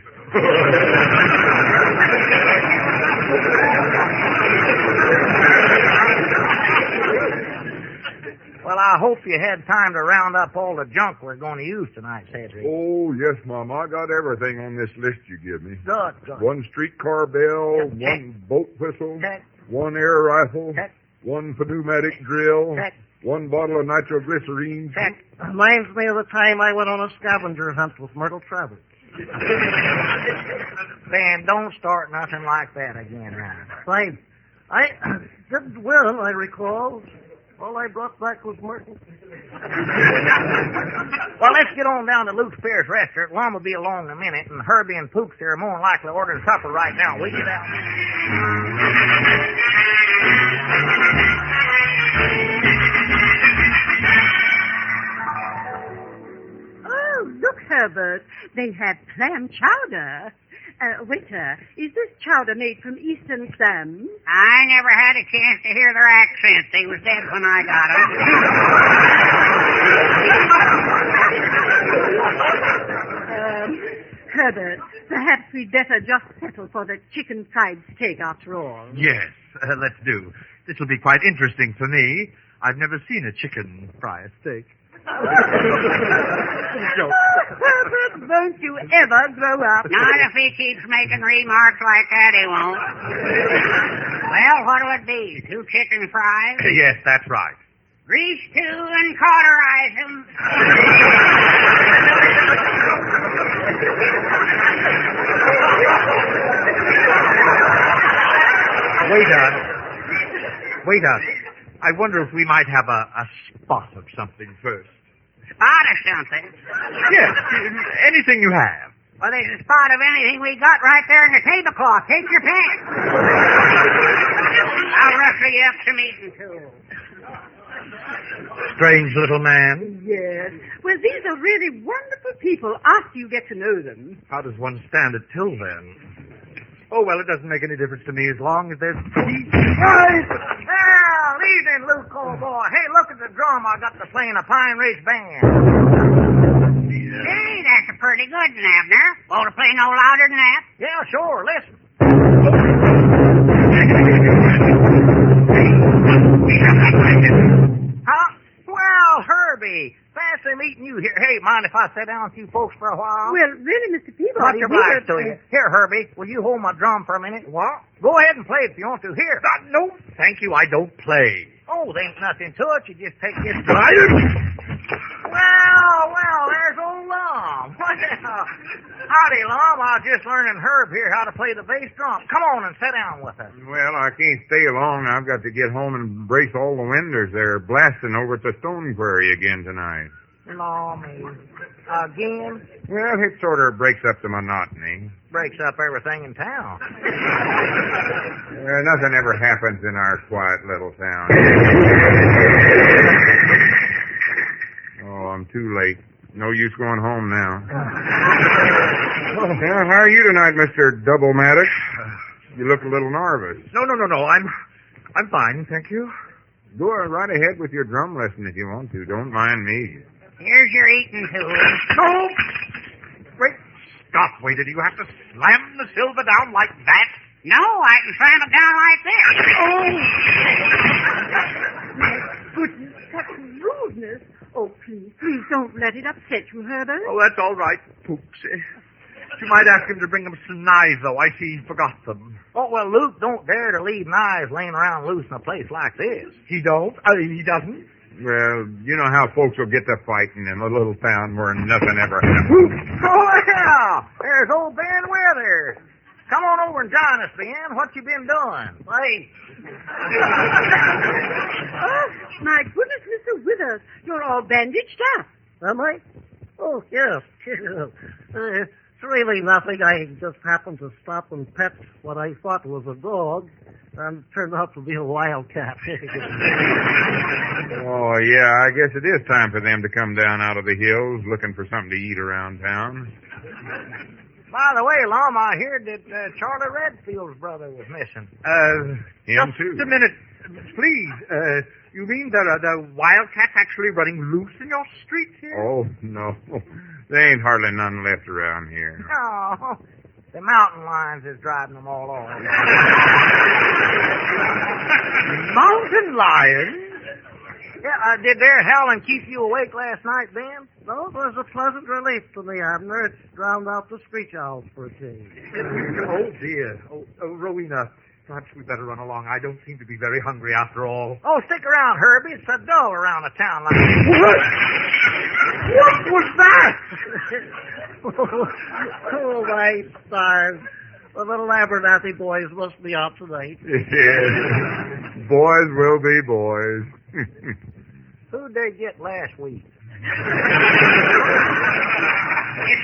Well, I hope you had time to round up all the junk we're going to use tonight, Cedric. Oh, yes, Mom. I got everything on this list you give me. Good. One streetcar bell, one boat whistle, one air rifle, one pneumatic drill, one bottle of nitroglycerine. Reminds me of the time I went on a scavenger hunt with Myrtle Travers. Ben, don't start nothing like that again now. Fine. I didn't win, I recall. All I brought back was Myrtle. Well, let's get on down to Luke's Pierce Restaurant. Lum will be along in a minute, and Herbie and Pooks here are more than likely ordering supper right now. We get out. Oh, look, Herbert. They have clam chowder. Waiter, is this chowder made from Eastern clams? I never had a chance to hear their accents. They was dead when I got them. Herbert, perhaps we'd better just settle for the chicken fried steak after all. Yes, let's do. This will be quite interesting for me. I've never seen a chicken fried steak. Herbert, won't you ever grow up? Not if he keeps making remarks like that, he won't. Well, what'll it be? 2 chicken fries? Yes, that's right. Grease 2 and cauterize them. Waiter, I wonder if we might have a spot of something first. Spot of something? Yes, anything you have. Well, there's a spot of anything we got right there in the tablecloth. Take your pick. I'll rustle you up some eating tools. Strange little man. Yes. Well, these are really wonderful people after you get to know them. How does one stand it till then? Oh, well, it doesn't make any difference to me as long as there's peace. Well, evening, Luke, old boy. Hey, look at the drum I got to play in a Pine Ridge band. Hey, that's a pretty good one, Abner. Won't it play no louder than that? Yeah, sure. Listen. Huh? Well, Herbie, fancy meeting you here. Hey, mind if I sit down with you folks for a while? Well, really, Mr. Peabody... Much obliged to you. Here, Herbie, will you hold my drum for a minute? What? Go ahead and play if you want to. Here. No, thank you, I don't play. Oh, there ain't nothing to it. You just take this... Well, there's old Lum. Well, howdy, Lum. I was just learning Herb here how to play the bass drum. Come on and sit down with us. Well, I can't stay long. I've got to get home and brace all the windows. They're blasting over at the Stone Quarry again tonight. Lawmy. Again? Well, it sort of breaks up the monotony. Breaks up everything in town. Nothing ever happens in our quiet little town. Oh, I'm too late. No use going home now. Well, how are you tonight, Mr. Double-Matic? You look a little nervous. No. I'm fine, thank you. Go right ahead with your drum lesson if you want to. Don't mind me. Here's your eating tools. No! Great Scott, waiter, do you have to slam the silver down like that? No, I can slam it down like this. Oh! Goodness, such rudeness. Oh, please don't let it upset you, Herbert. Oh, that's all right, Poopsie. You might ask him to bring him some knives, though. I see he forgot them. Oh, well, Luke don't dare to leave knives laying around loose in a place like this. He don't? He doesn't? Well, you know how folks will get to fighting in a little town where nothing ever happens. Oh, yeah! There's old Ben Withers. Come on over and join us, Ben. What you been doing? Wait. Oh, my goodness, Mr. Withers. You're all bandaged up. Am I? Oh, yes. So really nothing. I just happened to stop and pet what I thought was a dog, and it turned out to be a wildcat. Oh, yeah, I guess it is time for them to come down out of the hills looking for something to eat around town. By the way, Lum, I heard that Charlie Redfield's brother was missing. Him too. Just a minute, please. You mean the wildcat's actually running loose in your streets here? Oh, no. There ain't hardly none left around here. No, the mountain lions is driving them all off. Mountain lions? Yeah, did their howling keep you awake last night, Ben? No, it was a pleasant relief to me, Abner. It's drowned out the screech owls for a change. Oh, dear. Oh, Rowena, perhaps we'd better run along. I don't seem to be very hungry after all. Oh, stick around, Herbie. It's so dull around a town like this. What was that? Oh, my stars. The little Abernathy boys must be out tonight. Yes. Boys will be boys. Who'd they get last week? Miss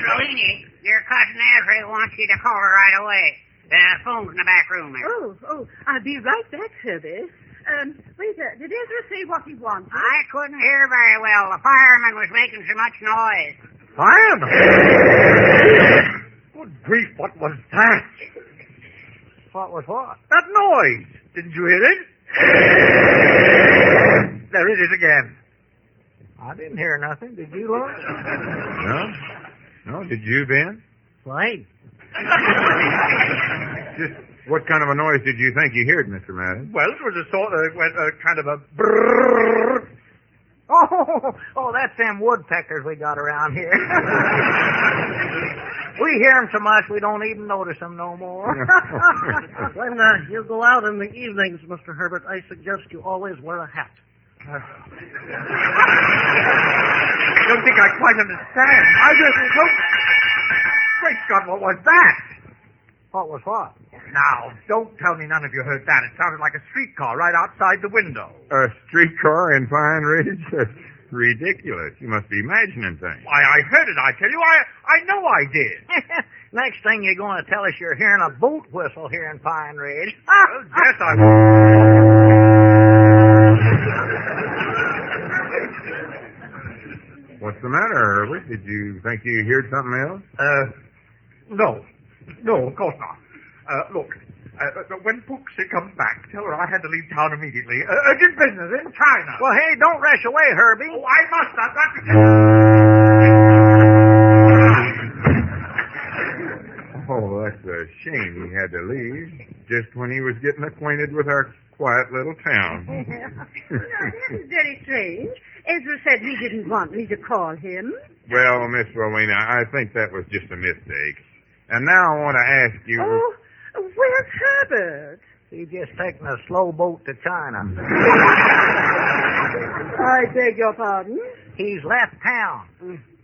Rowena, your cousin Ezra wants you to call her right away. The phone's in the back room there. Oh, I'll be right back, Herbie. Wait, did Ezra say what he wanted? I couldn't hear very well. The fireman was making so much noise. Fireman? Good grief, what was that? What was what? That noise. Didn't you hear it? There it is again. I didn't hear nothing. Did you, Lord? No, did you, Ben? Right. Just what kind of a noise did you think you heard, Mr. Madden? Well, it was a sort of, kind of a brrrr. Oh, that's them woodpeckers we got around here. We hear them so much we don't even notice them no more. When you go out in the evenings, Mr. Herbert, I suggest you always wear a hat. I don't think I quite understand. I just don't... Great Scott, what was that? What was what? Now, don't tell me none of you heard that. It sounded like a streetcar right outside the window. A streetcar in Pine Ridge? Ridiculous. You must be imagining things. Why, I heard it, I tell you. I know I did. Next thing you're going to tell us you're hearing a boat whistle here in Pine Ridge. Well, yes, I... What's the matter, Herbert? Did you think you heard something else? No. No, of course not. Look, when Pooksy comes back, tell her I had to leave town immediately. Urgent business in China. Well, hey, don't rush away, Herbie. Oh, I must. I've got to get... Oh, that's a shame he had to leave just when he was getting acquainted with our quiet little town. That is very strange. Ezra said he didn't want me to call him. Well, Miss Rowena, I think that was just a mistake. And now I want to ask you... Oh, where's Herbert? He's just taking a slow boat to China. I beg your pardon? He's left town.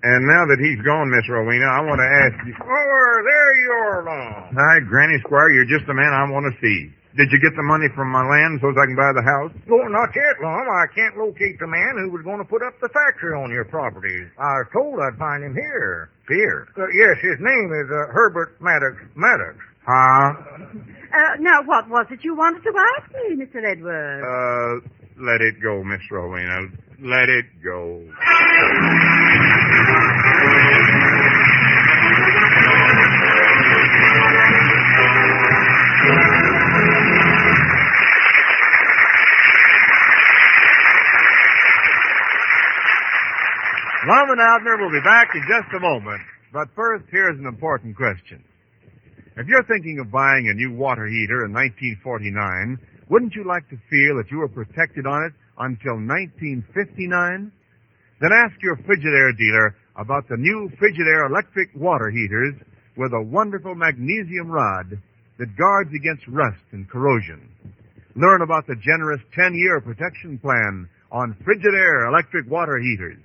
And now that he's gone, Miss Rowena, I want to ask you... Oh, there you are, Lum. Hi, Granny Squire, you're just the man I want to see. Did you get the money from my land so I can buy the house? Oh, not yet, Lum. I can't locate the man who was going to put up the factory on your property. I was told I'd find him here. Here? Yes, his name is Herbert Maddox. Huh? Now, what was it you wanted to ask me, Mr. Edwards? Let it go, Miss Rowena. Let it go. Lum and Abner will be back in just a moment. But first, here's an important question. If you're thinking of buying a new water heater in 1949, wouldn't you like to feel that you were protected on it until 1959? Then ask your Frigidaire dealer about the new Frigidaire electric water heaters with a wonderful magnesium rod that guards against rust and corrosion. Learn about the generous 10-year protection plan on Frigidaire electric water heaters.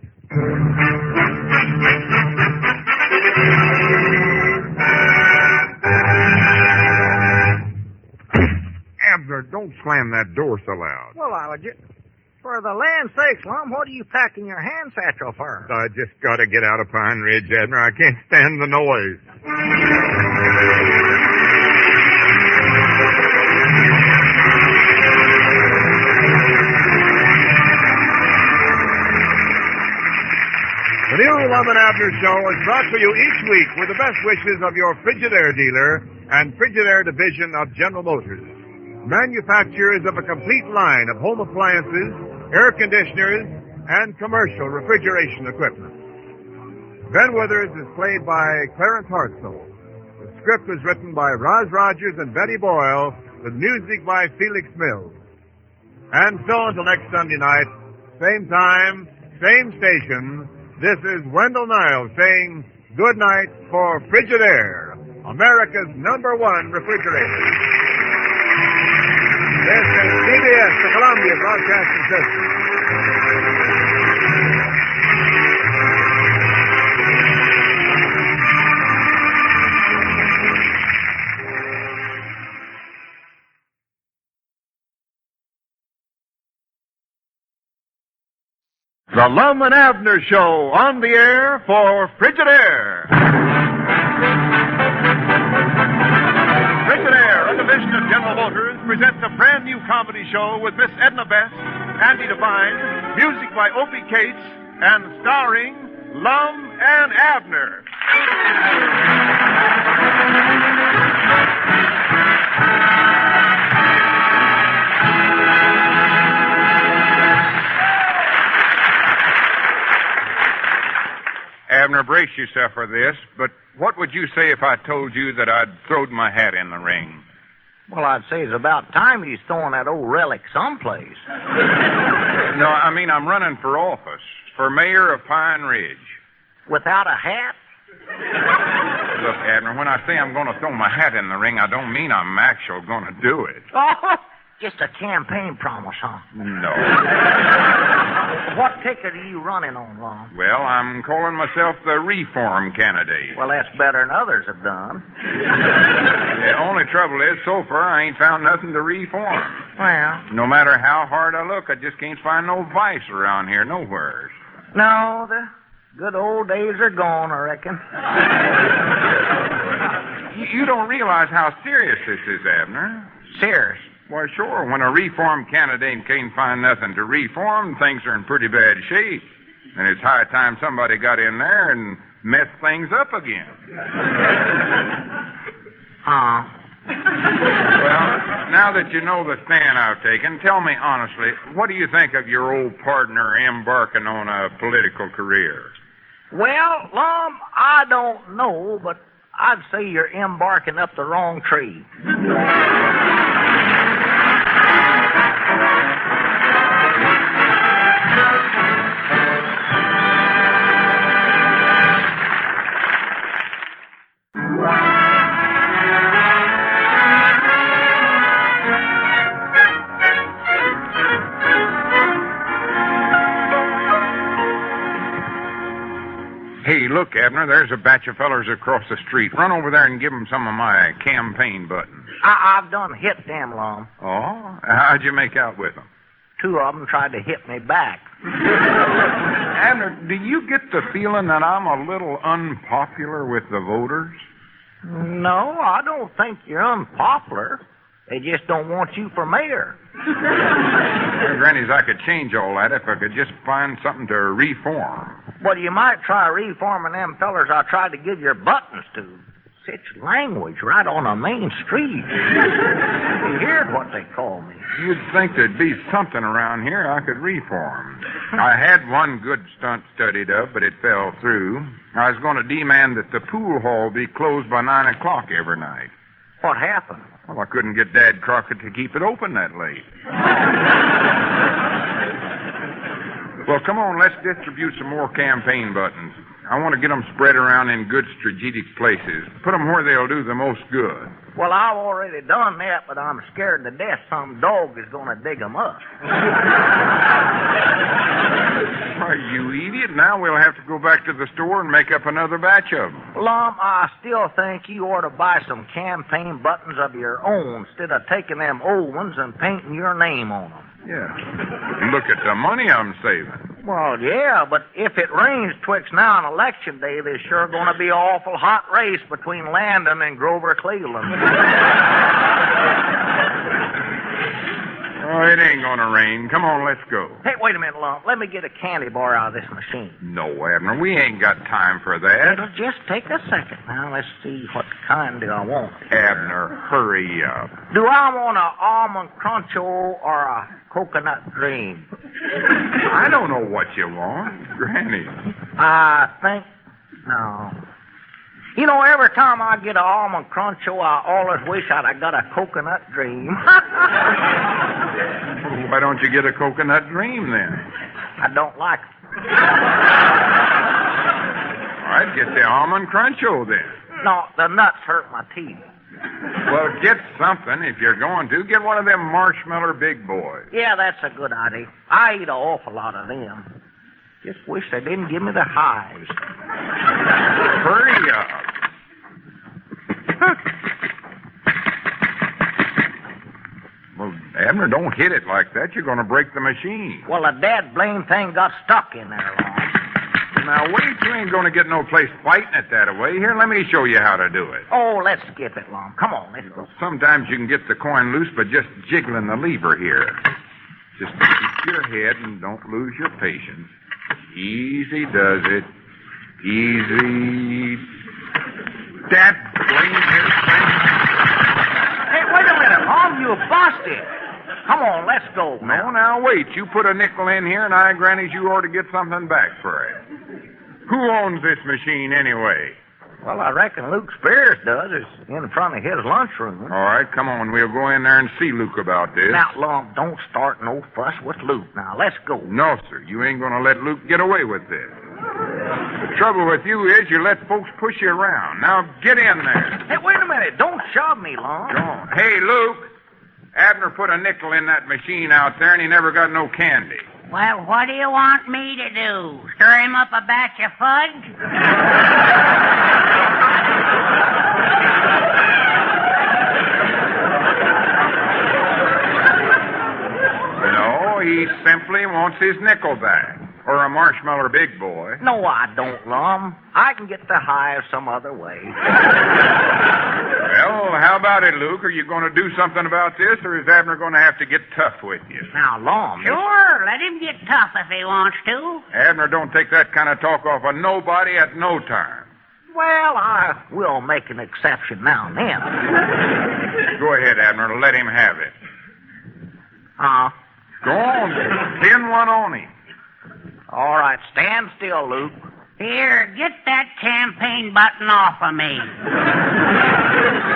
Abner, don't slam that door so loud. Well, I was just... For the land's sakes, Lum, what are you packing your hand satchel for? I just got to get out of Pine Ridge, Abner. I can't stand the noise. The new Lum and Abner show is brought to you each week with the best wishes of your Frigidaire dealer and Frigidaire division of General Motors. Manufacturers of a complete line of home appliances, air conditioners, and commercial refrigeration equipment. Ben Withers is played by Clarence Hartzell. The script was written by Roz Rogers and Betty Boyle, with music by Felix Mills. And so until next Sunday night, same time, same station, this is Wendell Niles saying good night for Frigidaire, America's #1 refrigerator. This is CBS, the Columbia Broadcasting System. The Lum and Abner Show on the air for Frigidaire. Frigidaire, a division of General Motors, presents a brand new comedy show with Miss Edna Best, Andy Devine, music by Opie Cates, and starring Lum and Abner. Abner, brace yourself for this, but what would you say if I told you that I'd throwed my hat in the ring? Well, I'd say it's about time he's throwing that old relic someplace. No, I mean I'm running for office, for mayor of Pine Ridge. Without a hat? Look, Abner, when I say I'm going to throw my hat in the ring, I don't mean I'm actually going to do it. Oh, just a campaign promise, huh? No. What ticket are you running on, Lum? Well, I'm calling myself the reform candidate. Well, that's better than others have done. The only trouble is, so far, I ain't found nothing to reform. Well. No matter how hard I look, I just can't find no vice around here nowhere. No, the good old days are gone, I reckon. You don't realize how serious this is, Abner. Serious? Why, sure. When a reform candidate can't find nothing to reform, things are in pretty bad shape. And it's high time somebody got in there and messed things up again. Huh? Well, now that you know the stand I've taken, tell me honestly, what do you think of your old partner embarking on a political career? Well, Lum, I don't know, but I'd say you're embarking up the wrong tree. Hey, look, Abner, there's a batch of fellers across the street. Run over there and give them some of my campaign buttons. I've done hit them, Lum. Oh? How'd you make out with them? 2 of them tried to hit me back. Abner, do you get the feeling that I'm a little unpopular with the voters? No, I don't think you're unpopular. They just don't want you for mayor. Well, Grannies, I could change all that if I could just find something to reform. Well, you might try reforming them fellers I tried to give your buttons to. Such language right on a main street. You heard what they call me. You'd think there'd be something around here I could reform. I had one good stunt studied up, but it fell through. I was going to demand that the pool hall be closed by 9 o'clock every night. What happened? Well, I couldn't get Dad Crockett to keep it open that late. Well, come on, let's distribute some more campaign buttons. I want to get them spread around in good strategic places. Put them where they'll do the most good. Well, I've already done that, but I'm scared to death some dog is going to dig them up. Why, you idiot. Now we'll have to go back to the store and make up another batch of them. Lum, I still think you ought to buy some campaign buttons of your own instead of taking them old ones and painting your name on them. Yeah. Look at the money I'm saving. Well, yeah, but if it rains twixt now and Election Day, there's sure going to be an awful hot race between Landon and Grover Cleveland. Oh, it ain't gonna rain. Come on, let's go. Hey, wait a minute, Lump. Let me get a candy bar out of this machine. No, Abner, we ain't got time for that. It'll just take a second. Now, let's see what kind do I want. Abner, hurry up. Do I want an almond cruncho or a coconut dream? I don't know what you want, Granny. I think... No. You know, every time I get an almond cruncho, I always wish I'd have got a coconut dream. Why don't you get a coconut dream, then? I don't like it. All right, get the almond cruncho, then. No, the nuts hurt my teeth. Well, get something if you're going to. Get one of them marshmallow big boys. Yeah, that's a good idea. I eat an awful lot of them. Just wish they didn't give me the hives. Hurry up. Well, Abner, don't hit it like that. You're going to break the machine. Well, the dad blame thing got stuck in there, Long. Now, wait, you ain't going to get no place fighting it that way. Here, let me show you how to do it. Oh, let's skip it, Long. Come on, let's go. Sometimes you can get the coin loose by just jiggling the lever here. Just keep your head and don't lose your patience. Easy does it. Easy. That blame here thing. Hey, wait a minute, Long. You busted. Come on, let's go. No, now, wait. You put a nickel in here, and I grannies you ought to get something back for it. Who owns this machine, anyway? Well, I reckon Luke Spears does. It's in front of his lunchroom. All right, come on. We'll go in there and see Luke about this. Now, Long, don't start no fuss with Luke. Now, let's go. No, sir. You ain't going to let Luke get away with this. The trouble with you is you let folks push you around. Now, get in there. Hey, wait a minute. Don't shove me, Long. Don't. Hey, Luke. Abner put a nickel in that machine out there, and he never got no candy. Well, what do you want me to do? Stir him up a batch of fudge? No, he simply wants his nickel back. Or a marshmallow big boy. No, I don't, Lum. I can get the hive some other way. Well, how about it, Luke? Are you going to do something about this, or is Abner going to have to get tough with you? Now, Lum... Sure, let him get tough if he wants to. Abner don't take that kind of talk off of nobody at no time. Well, I will make an exception now and then. Go ahead, Abner. Let him have it. Go on. Pin one on him. All right, stand still, Luke. Here, get that campaign button off of me.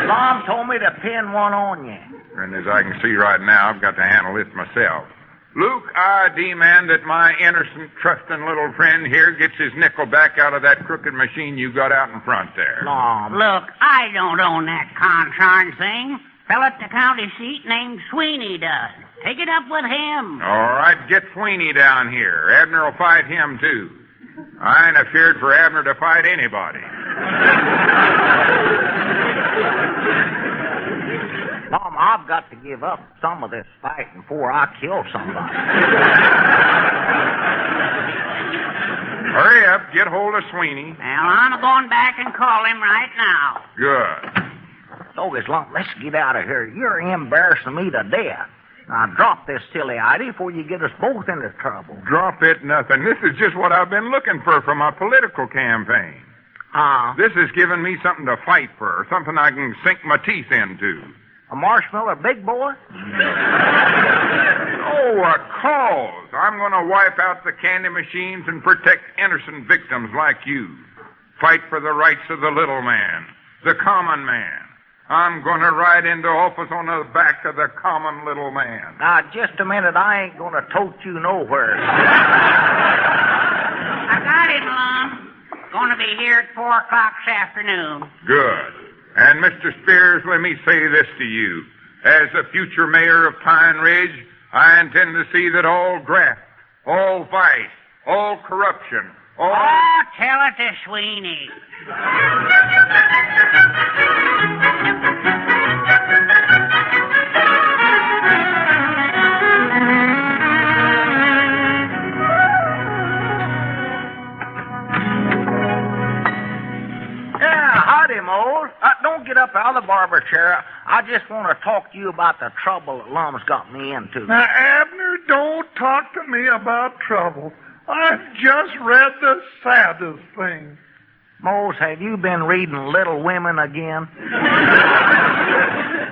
Mom told me to pin one on you. And as I can see right now, I've got to handle this myself. Luke, I demand that my innocent, trusting little friend here gets his nickel back out of that crooked machine you got out in front there. Mom. Look, I don't own that concern thing. Fella at the county seat named Sweeney does. Take it up with him. All right, get Sweeney down here. Abner will fight him, too. I ain't afeared for Abner to fight anybody. Mom, I've got to give up some of this fighting before I kill somebody. Hurry up, get hold of Sweeney. Well, I'm going back and call him right now. Good. So, as long let's get out of here. You're embarrassing me to death. Now, drop this silly idea before you get us both into trouble. Drop it nothing. This is just what I've been looking for my political campaign. This has given me something to fight for, something I can sink my teeth into. A marshmallow big boy? Oh, a cause. I'm going to wipe out the candy machines and protect innocent victims like you. Fight for the rights of the little man, the common man. I'm going to ride into office on the back of the common little man. Now, just a minute. I ain't going to tote you nowhere. I got him, Lum. Going to be here at 4 o'clock this afternoon. Good. And, Mr. Spears, let me say this to you. As the future mayor of Pine Ridge, I intend to see that all graft, all vice, all corruption, all... Oh, tell it to Sweeney. get up out of the barber chair. I just want to talk to you about the trouble that Lum's got me into. Now, Abner, don't talk to me about trouble. I've just read the saddest thing. Mose, have you been reading Little Women again?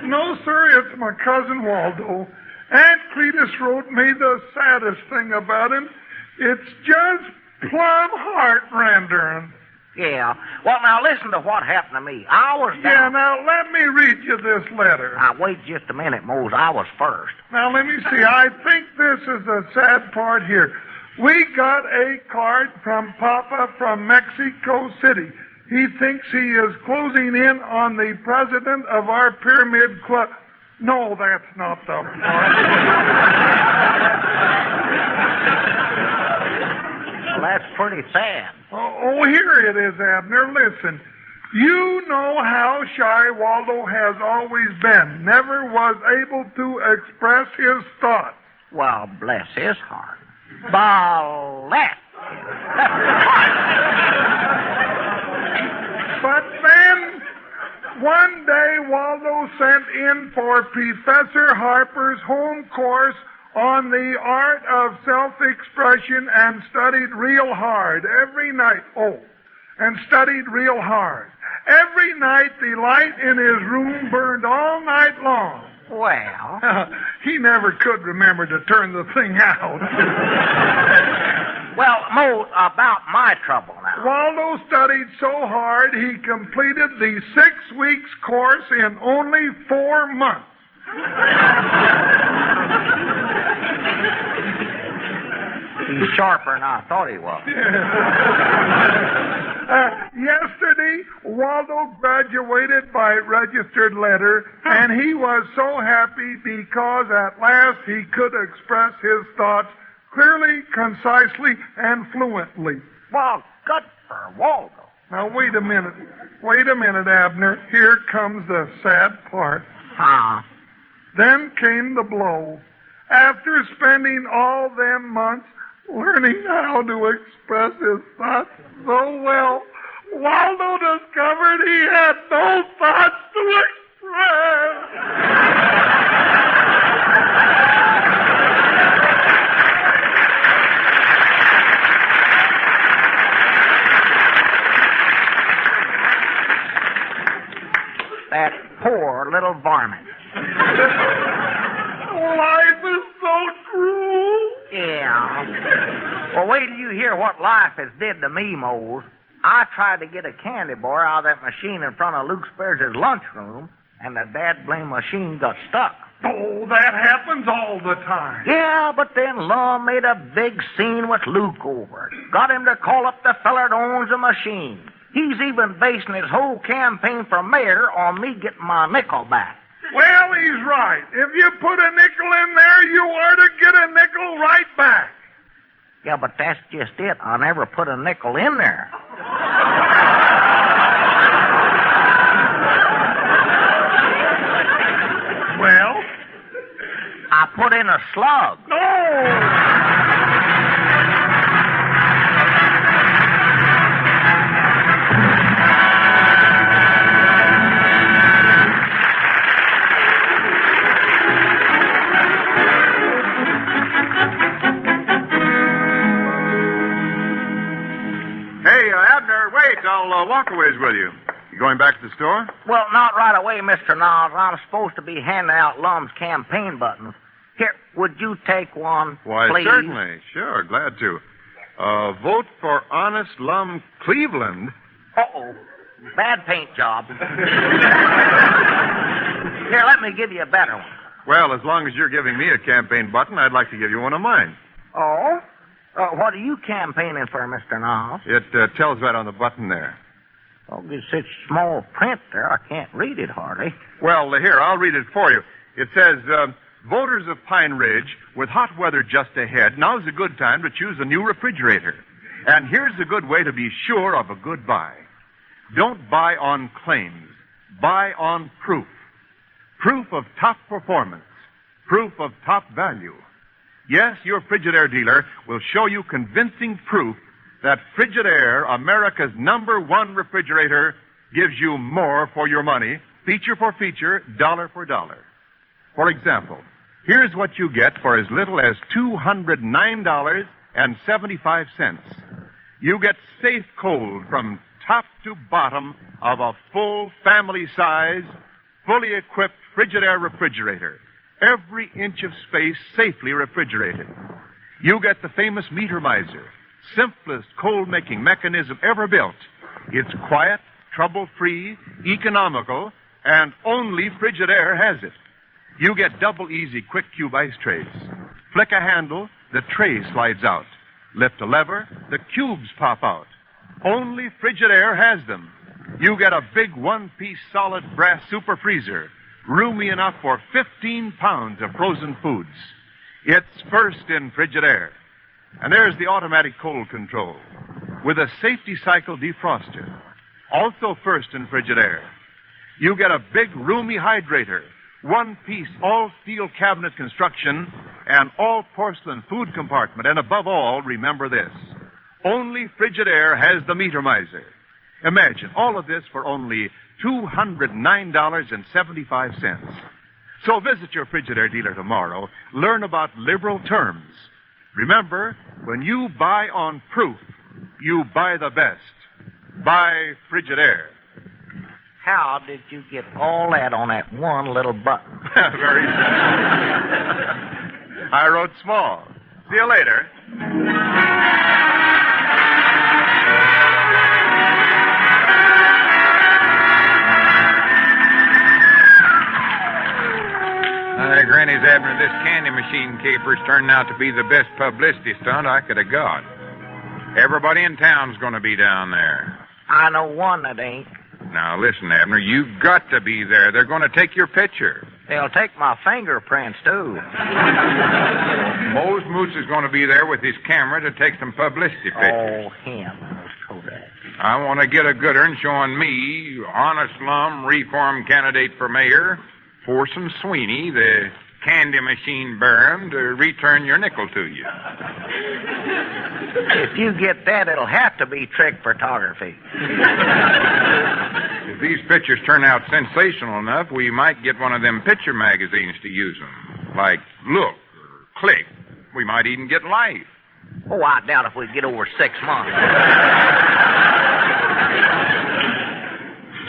No, sir, it's my cousin Waldo. Aunt Cletus wrote me the saddest thing about him. It's just plumb heart-rendering. Yeah. Well, now listen to what happened to me. I was down. Yeah, now let me read you this letter. Now, wait just a minute, Mose. I was first. Now, let me see. I think this is the sad part here. We got a card from Papa from Mexico City. He thinks he is closing in on the president of our pyramid club. No, that's not the part. Well, that's pretty sad. Oh, here it is, Abner. Listen. You know how shy Waldo has always been. Never was able to express his thoughts. Well, bless his heart. Ballet. But then, one day, Waldo sent in for Professor Harper's home course on the art of self-expression and studied real hard every night. Oh, and studied real hard. Every night, the light in his room burned all night long. Well, he never could remember to turn the thing out. Well, Mo, about my trouble now. Waldo studied so hard he completed the 6 weeks course in only 4 months. He's sharper than I thought he was. Yesterday, Waldo graduated by registered letter, and he was so happy because at last he could express his thoughts clearly, concisely, and fluently. Well, good for Waldo. Now, wait a minute. Wait a minute, Abner. Here comes the sad part. Huh? Then came the blow. After spending all them months learning how to express his thoughts so well, Waldo discovered he had no thoughts to express. That poor little varmint. Life is so cruel. Yeah. Well, wait till you hear what life has did to me, Mose. I tried to get a candy bar out of that machine in front of Luke Spears' lunchroom, and the dad-blame machine got stuck. Oh, that happens all the time. Yeah, but then Lum made a big scene with Luke over it. Got him to call up the feller that owns the machine. He's even basing his whole campaign for mayor on me getting my nickel back. Well, he's right. If you put a nickel in there, you ought to get a nickel right back. Yeah, but that's just it. I never put a nickel in there. Well? I put in a slug. No! I'll walk a ways with you. You going back to the store? Well, not right away, Mr. Niles. I'm supposed to be handing out Lum's campaign buttons. Here, would you take one, Why, please? certainly. Sure, glad to. Vote for honest Lum Cleveland. Uh-oh. Bad paint job. Here, let me give you a better one. Well, as long as you're giving me a campaign button, I'd like to give you one of mine. Oh? What are you campaigning for, Mr. Niles? It tells right on the button there. Oh, it's such small print there, I can't read it hardly. Well, here, I'll read it for you. It says, voters of Pine Ridge, with hot weather just ahead, now's a good time to choose a new refrigerator. And here's a good way to be sure of a good buy. Don't buy on claims. Buy on proof. Proof of top performance. Proof of top value. Yes, your Frigidaire dealer will show you convincing proof that Frigidaire, America's #1 refrigerator, gives you more for your money feature for feature, dollar for dollar. For example, here's what you get for as little as $209.75. You get safe cold from top to bottom of a full family-size, fully equipped Frigidaire refrigerator. Every inch of space safely refrigerated. You get the famous meter miser, simplest cold-making mechanism ever built. It's quiet, trouble-free, economical, and only Frigidaire has it. You get double easy quick cube ice trays. Flick a handle, the tray slides out. Lift a lever, the cubes pop out. Only Frigidaire has them. You get a big one-piece solid brass super freezer, roomy enough for 15 pounds of frozen foods. It's first in Frigidaire. And there's the automatic cold control with a safety cycle defroster. Also first in Frigidaire. You get a big roomy hydrator, one-piece all-steel cabinet construction, and all-porcelain food compartment. And above all, remember this. Only Frigidaire has the meter miser. Imagine all of this for only $209.75. So visit your Frigidaire dealer tomorrow. Learn about liberal terms. Remember, when you buy on proof, you buy the best. Buy Frigidaire. How did you get all that on that one little button? Very simple. I wrote small. See you later. Granny's Abner, this candy machine caper's turned out to be the best publicity stunt I could have got. Everybody in town's going to be down there. I know one that ain't. Now, listen, Abner, you've got to be there. They're going to take your picture. They'll take my fingerprints, too. Mose Moose is going to be there with his camera to take some publicity pictures. Oh, him. I want to get a good one showing me, honest Lum, reform candidate for mayor, Forson Sweeney, the candy machine baron, to return your nickel to you. If you get that, it'll have to be trick photography. If these pictures turn out sensational enough, we might get one of them picture magazines to use them. Like Look or Click. We might even get Life. Oh, I doubt if we get over 6 months.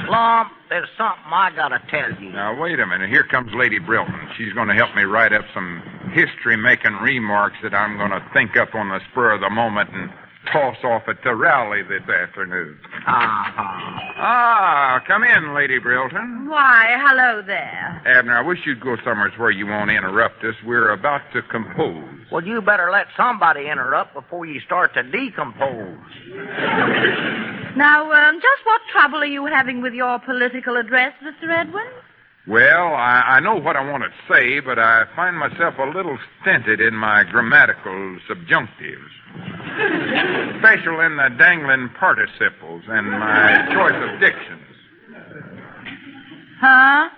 Lum, there's something I gotta tell you. Now, wait a minute. Here comes Lady Brilton. She's going to help me write up some history-making remarks that I'm going to think up on the spur of the moment and toss off at the rally this afternoon. Ah, come in, Lady Brilton. Why, hello there. Abner, I wish you'd go somewhere where you won't interrupt us. We're about to compose. Well, you better let somebody interrupt before you start to decompose. Now, just what trouble are you having with your political address, Mr. Edwin? Well, I know what I want to say, but I find myself a little stinted in my grammatical subjunctives. Special in the dangling participles and my choice of dictions. Huh?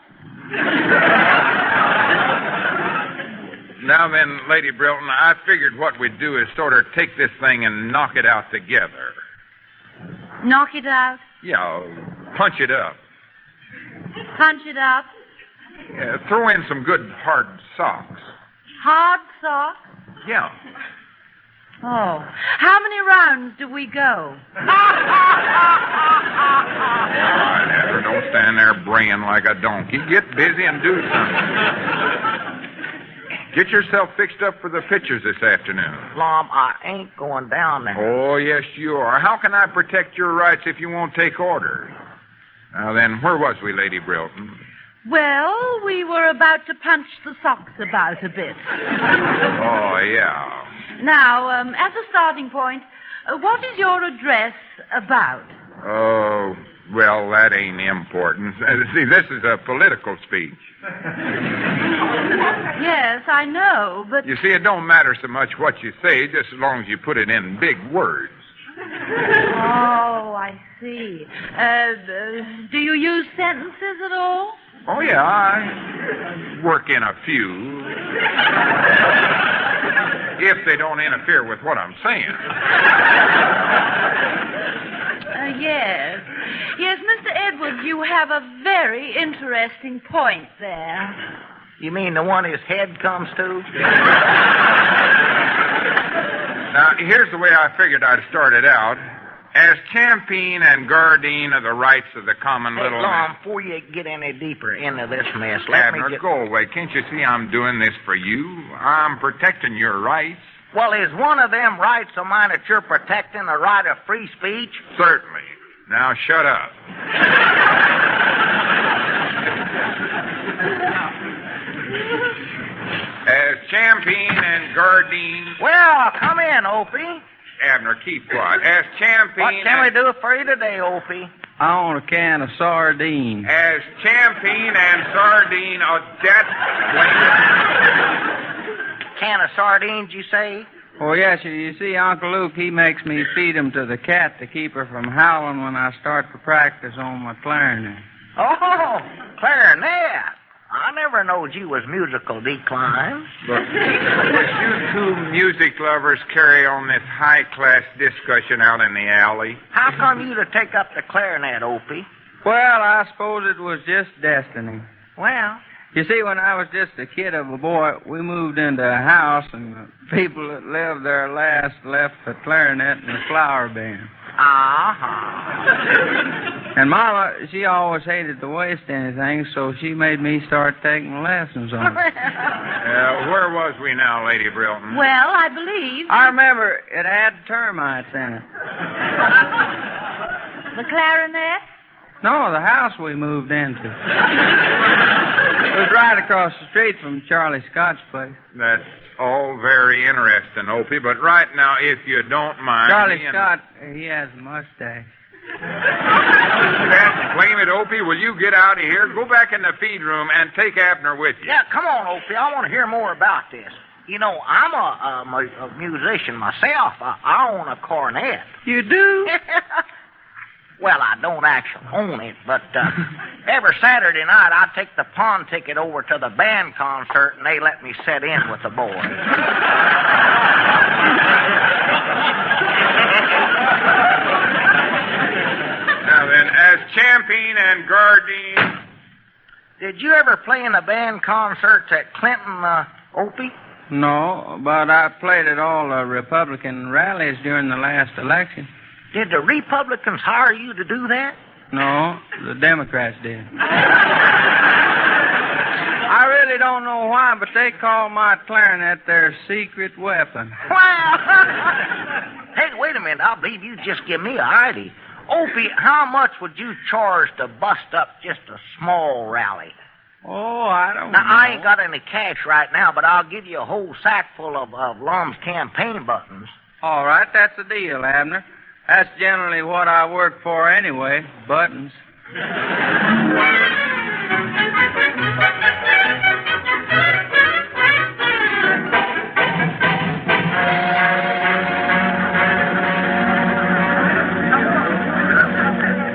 Now then, Lady Brilton, I figured what we'd do is sort of take this thing and knock it out together. Knock it out? Yeah, punch it up. Punch it up? Throw in some good hard socks. Hard socks? Yeah. Oh. How many rounds do we go? All right, Abner, don't stand there braying like a donkey. Get busy and do something. Get yourself fixed up for the pictures this afternoon. Lum, I ain't going down there. Oh, yes, you are. How can I protect your rights if you won't take orders? Now then, where was we, Lady Brilton? Well, we were about to punch the socks about a bit. Oh, yeah. Now, as a starting point, what is your address about? Oh, well, that ain't important. See, this is a political speech. Yes, I know, but... You see, it don't matter so much what you say, just as long as you put it in big words. Oh, I see. Do you use sentences at all? Oh, yeah, I work in a few. If they don't interfere with what I'm saying. Yes. Yes, Mr. Edwards, you have a very interesting point there. You mean the one his head comes to? Now, here's the way I figured I'd start it out. As champion and guardian of the rights of the common Hey, little Lum, man. before you get any deeper into this mess, let me Abner, get... go away. Can't you see I'm doing this for you? I'm protecting your rights. Well, is one of them rights of mine that you're protecting the right of free speech? Certainly. Now, shut up. As champion and guardian... Well, come in, Opie. Abner, keep quiet. As champion... What can we do for you today, Opie? I want a can of sardines. As champion and sardine of that... Can of sardines, you say? Oh, yes, you see, Uncle Luke, he makes me feed 'em to the cat to keep her from howling when I start to practice on my clarinet. Oh, clarinet. I never knowed you was musical decline. Look, you two music lovers carry on this high-class discussion out in the alley. How come you to take up the clarinet, Opie? Well, I suppose it was just destiny. Well... You see, when I was just a kid of a boy, we moved into a house, and the people that lived there last left the clarinet and the flower band. Uh-huh. And Mama, she always hated to waste anything, so she made me start taking lessons on it. Where was we now, Lady Brilton? Well, I believe... I remember it had termites in it. The clarinet? No, the house we moved into. It was right across the street from Charlie Scott's place. That's all very interesting, Opie, but right now, if you don't mind... Charlie Scott, he has a mustache. Claim it, Opie. Will you get out of here? Go back in the feed room and take Abner with you. Yeah, come on, Opie. I want to hear more about this. You know, I'm a musician myself. I own a cornet. You do? Well, I don't actually own it, but every Saturday night I take the pawn ticket over to the band concert, and they let me sit in with the boys. Now then, as champion and guardian... Did you ever play in the band concerts at Clinton, Opie? No, but I played at all the Republican rallies during the last election. Did the Republicans hire you to do that? No, the Democrats did. I really don't know why, but they call my clarinet their secret weapon. Well, hey, wait a minute. I believe you just give me an idea. Opie, how much would you charge to bust up just a small rally? Oh, I don't now, know. I ain't got any cash right now, but I'll give you a whole sack full of Lum's campaign buttons. All right, that's the deal, Abner. That's generally what I work for anyway, buttons.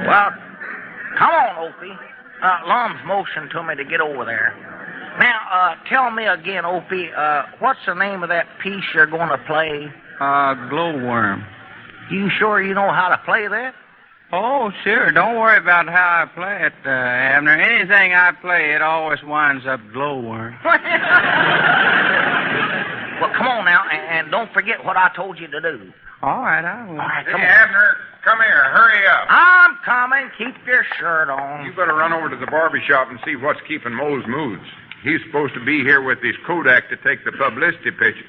Well, come on, Opie. Lum's motioned to me to get over there. Now, tell me again, Opie, what's the name of that piece you're going to play? Glowworm. You sure you know how to play that? Oh, sure. Don't worry about how I play it, Abner. Anything I play, it always winds up glowworm. Well, come on now, and don't forget what I told you to do. All right, I will. All right, come Hey, on. Abner, come here. Hurry up. I'm coming. Keep your shirt on. You better run over to the barber shop and see what's keeping Moe's moods. He's supposed to be here with his Kodak to take the publicity picture.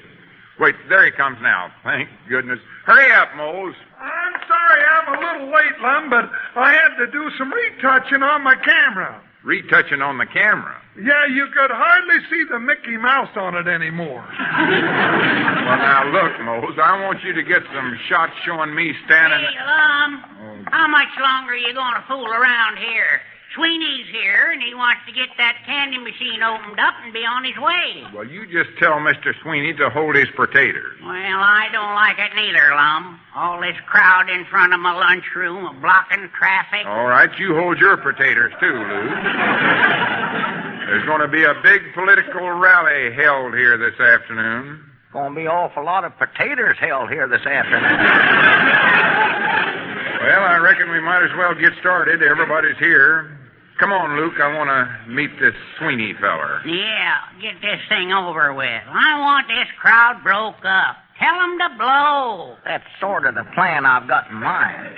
Wait, there he comes now. Thank goodness. Hurry up, Mose. I'm sorry I'm a little late, Lum, but I had to do some retouching on my camera. Retouching on the camera. Yeah, you could hardly see the Mickey Mouse on it anymore. Well, now, look, Mose, I want you to get some shots showing me standing... Hey, Lum, how much longer are you going to fool around here? Sweeney's here, and he wants to get that candy machine opened up and be on his way. Well, you just tell Mr. Sweeney to hold his potatoes. Well, I don't like it neither, Lum. All this crowd in front of my lunchroom, blocking traffic. All right, you hold your potatoes, too, Lou. There's going to be a big political rally held here this afternoon. Going to be an awful lot of potatoes held here this afternoon. Well, I reckon we might as well get started. Everybody's here. Come on, Luke. I want to meet this Sweeney feller. Yeah, get this thing over with. I want this crowd broke up. Tell 'em to blow. That's sort of the plan I've got in mind.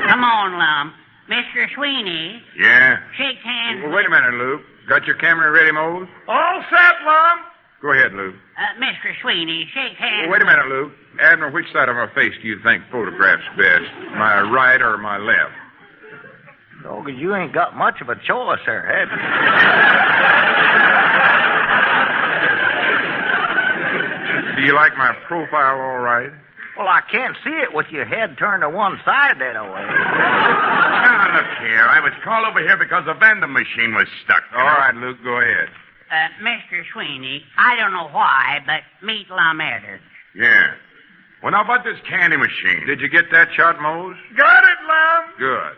Come on, Lum. Mr. Sweeney. Yeah? Shake hands. Well, wait a minute, Luke. Got your camera ready, Mose? All set, Lum. Go ahead, Luke. Mr. Sweeney, shake hands. Well, wait a minute, Luke. Abner, which side of my face do you think photographs best? My right or my left? Oh, 'cause you ain't got much of a choice there, have you? Do you like my profile all right? Well, I can't see it with your head turned to one side that way. Now, look here. I was called over here because the vending machine was stuck. All right, Luke, go ahead. Mr. Sweeney, I don't know why, but meet Lum and Abner. Yeah. Well, now about this candy machine. Did you get that shot, Mose? Got it, Lum. Good.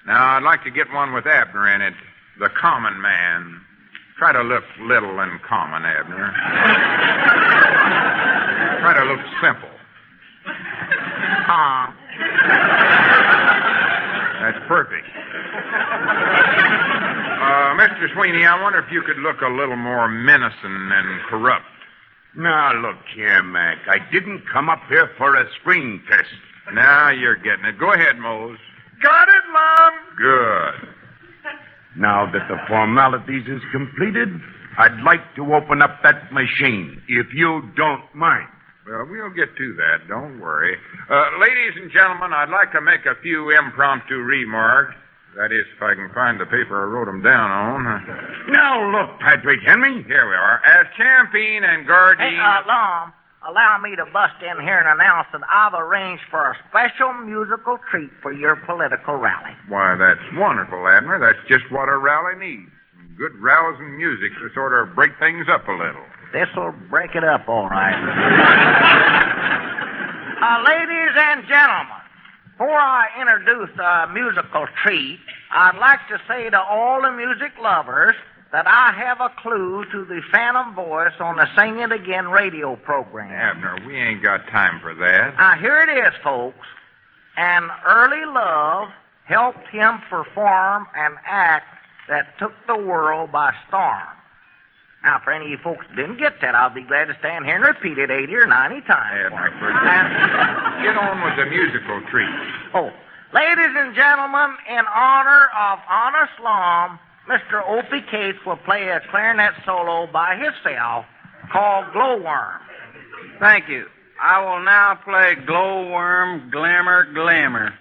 Now, I'd like to get one with Abner in it. The common man. Try to look little and common, Abner. Try to look simple. That's perfect. Mr. Sweeney, I wonder if you could look a little more menacing and corrupt. Now, look here, Mac. I didn't come up here for a screen test. Now you're getting it. Go ahead, Mose. Got it, Lum. Good. Now that the formalities is completed, I'd like to open up that machine, if you don't mind. Well, we'll get to that. Don't worry. Ladies and gentlemen, I'd like to make a few impromptu remarks. That is, if I can find the paper I wrote them down on. Now, look, Patrick Henry. Here we are. As champion and guardian... Hey, Lum, allow me to bust in here and announce that I've arranged for a special musical treat for your political rally. Why, that's wonderful, Abner. That's just what a rally needs. Some good rousing music to sort of break things up a little. This'll break it up, all right. Ladies and gentlemen, before I introduce a musical treat, I'd like to say to all the music lovers that I have a clue to the Phantom Voice on the Sing It Again radio program. Abner, we ain't got time for that. Now, here it is, folks. An early love helped him perform an act that took the world by storm. Now, for any of you folks who didn't get that, I'll be glad to stand here and repeat it 80 or 90 times. Get on with the musical treat. Oh, ladies and gentlemen, in honor of Honest Lum, Mr. Opie Cates will play a clarinet solo by himself called Glowworm. Thank you. I will now play Glowworm, Glimmer, Glimmer.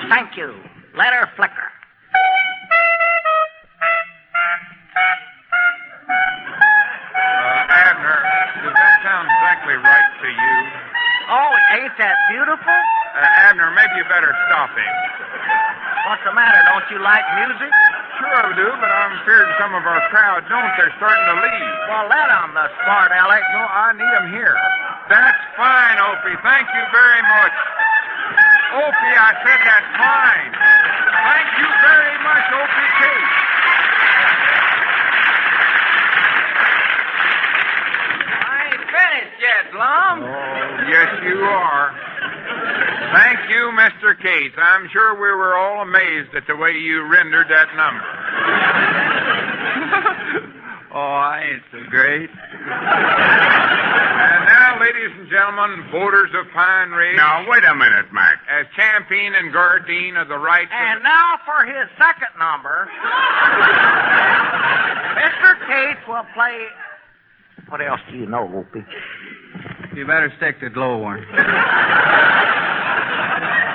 Thank you. Let her flicker. Abner, does that sound exactly right to you? Oh, ain't that beautiful? Abner, maybe you better stop him. What's the matter? Don't you like music? Sure I do, but I'm fearing some of our crowd don't. They're starting to leave. Well, let them, the smart aleck. No, I need them here. That's fine, Opie. Thank you very much. Opie, I said that's fine. Thank you very much, Opie Cates. Finished yet, Lum? Oh, yes, you are. Thank you, Mr. Cates. I'm sure we were all amazed at the way you rendered that number. Oh, I ain't so great. And now, ladies and gentlemen, voters of Pine Ridge. Now, wait a minute, Mac. As champion and guardian of the rights And now for his second number, Mr. Cates will play... What else do you know, Opie? You better stick to Glowworm.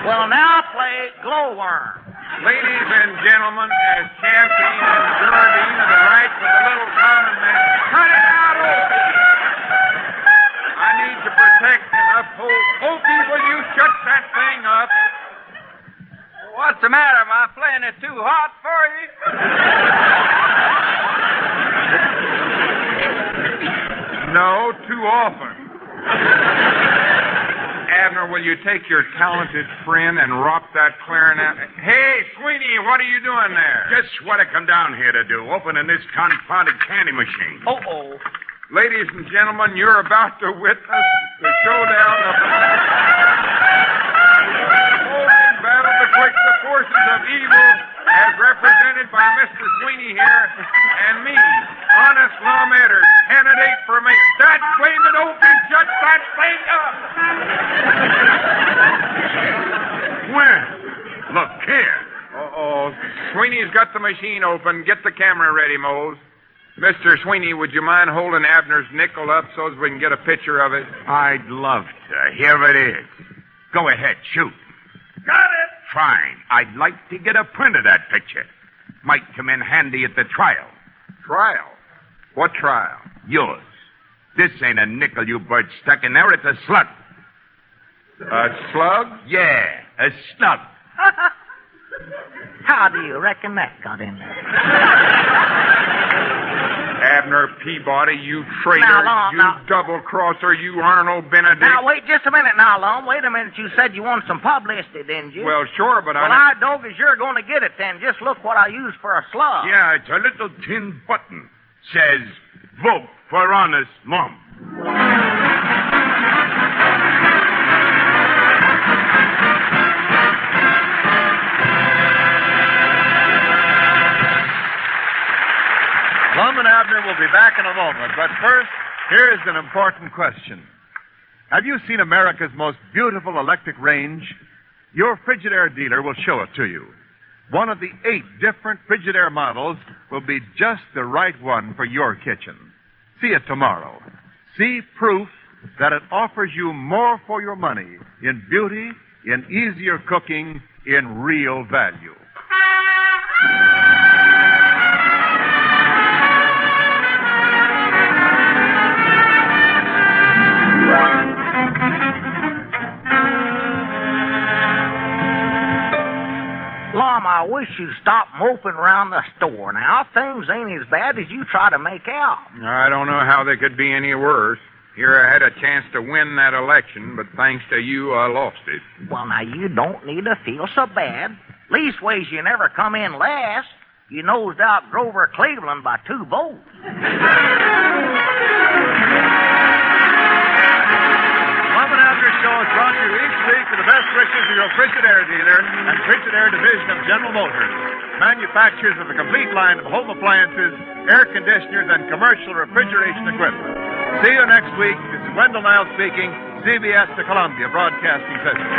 We'll now play Glowworm. Ladies and gentlemen, as champion and guardian of the rights of the little common man, cut it out, Opie! I need to protect and uphold. Opie, will you shut that thing up? What's the matter? Am I playing it too hot for you? No, too often. Abner, will you take your talented friend and rock that clarinet? Hey, Sweeney, what are you doing there? Just what I come down here to do, opening this confounded candy machine. Uh-oh. Ladies and gentlemen, you're about to witness the showdown of the... forces of evil as represented by Mr. Sweeney here and me, honest lawmaker, candidate for mayor. That flaming open, shut that thing up! When? Look here. Uh-oh. Sweeney's got the machine open. Get the camera ready, Mose. Mr. Sweeney, would you mind holding Abner's nickel up so as we can get a picture of it? I'd love to. Here it is. Go ahead, shoot. Got it! Fine. I'd like to get a print of that picture. Might come in handy at the trial. Trial? What trial? Yours. This ain't a nickel you bird stuck in there. It's a slug. A slug? Yeah, a slug. How do you reckon that got in there? Abner Peabody, you traitor, Now, you double-crosser, you Arnold Benedict. Now, wait just a minute now, Lum. Wait a minute. You said you want some publicity, didn't you? Well, sure, but Well, I dog is you're going to get it then. Just look what I used for a slug. Yeah, it's a little tin button. Says, vote for honest Lum. Lum and Abner will be back in a moment, but first, here's an important question. Have you seen America's most beautiful electric range? Your Frigidaire dealer will show it to you. One of the 8 different Frigidaire models will be just the right one for your kitchen. See it tomorrow. See proof that it offers you more for your money in beauty, in easier cooking, in real value. Lum, I wish you'd stop moping around the store now. Things ain't as bad as you try to make out. I don't know how they could be any worse. Here I had a chance to win that election, but thanks to you, I lost it. Well, now, you don't need to feel so bad. Leastways, you never come in last. You nosed out Grover Cleveland by 2 votes. Lum and Abner Show is brought to you each week with the best wishes of your Frigidaire dealer and Frigidaire division of General Motors, manufacturers of a complete line of home appliances, air conditioners, and commercial refrigeration equipment. See you next week. This is Wendell Niles speaking, CBS, the Columbia Broadcasting System.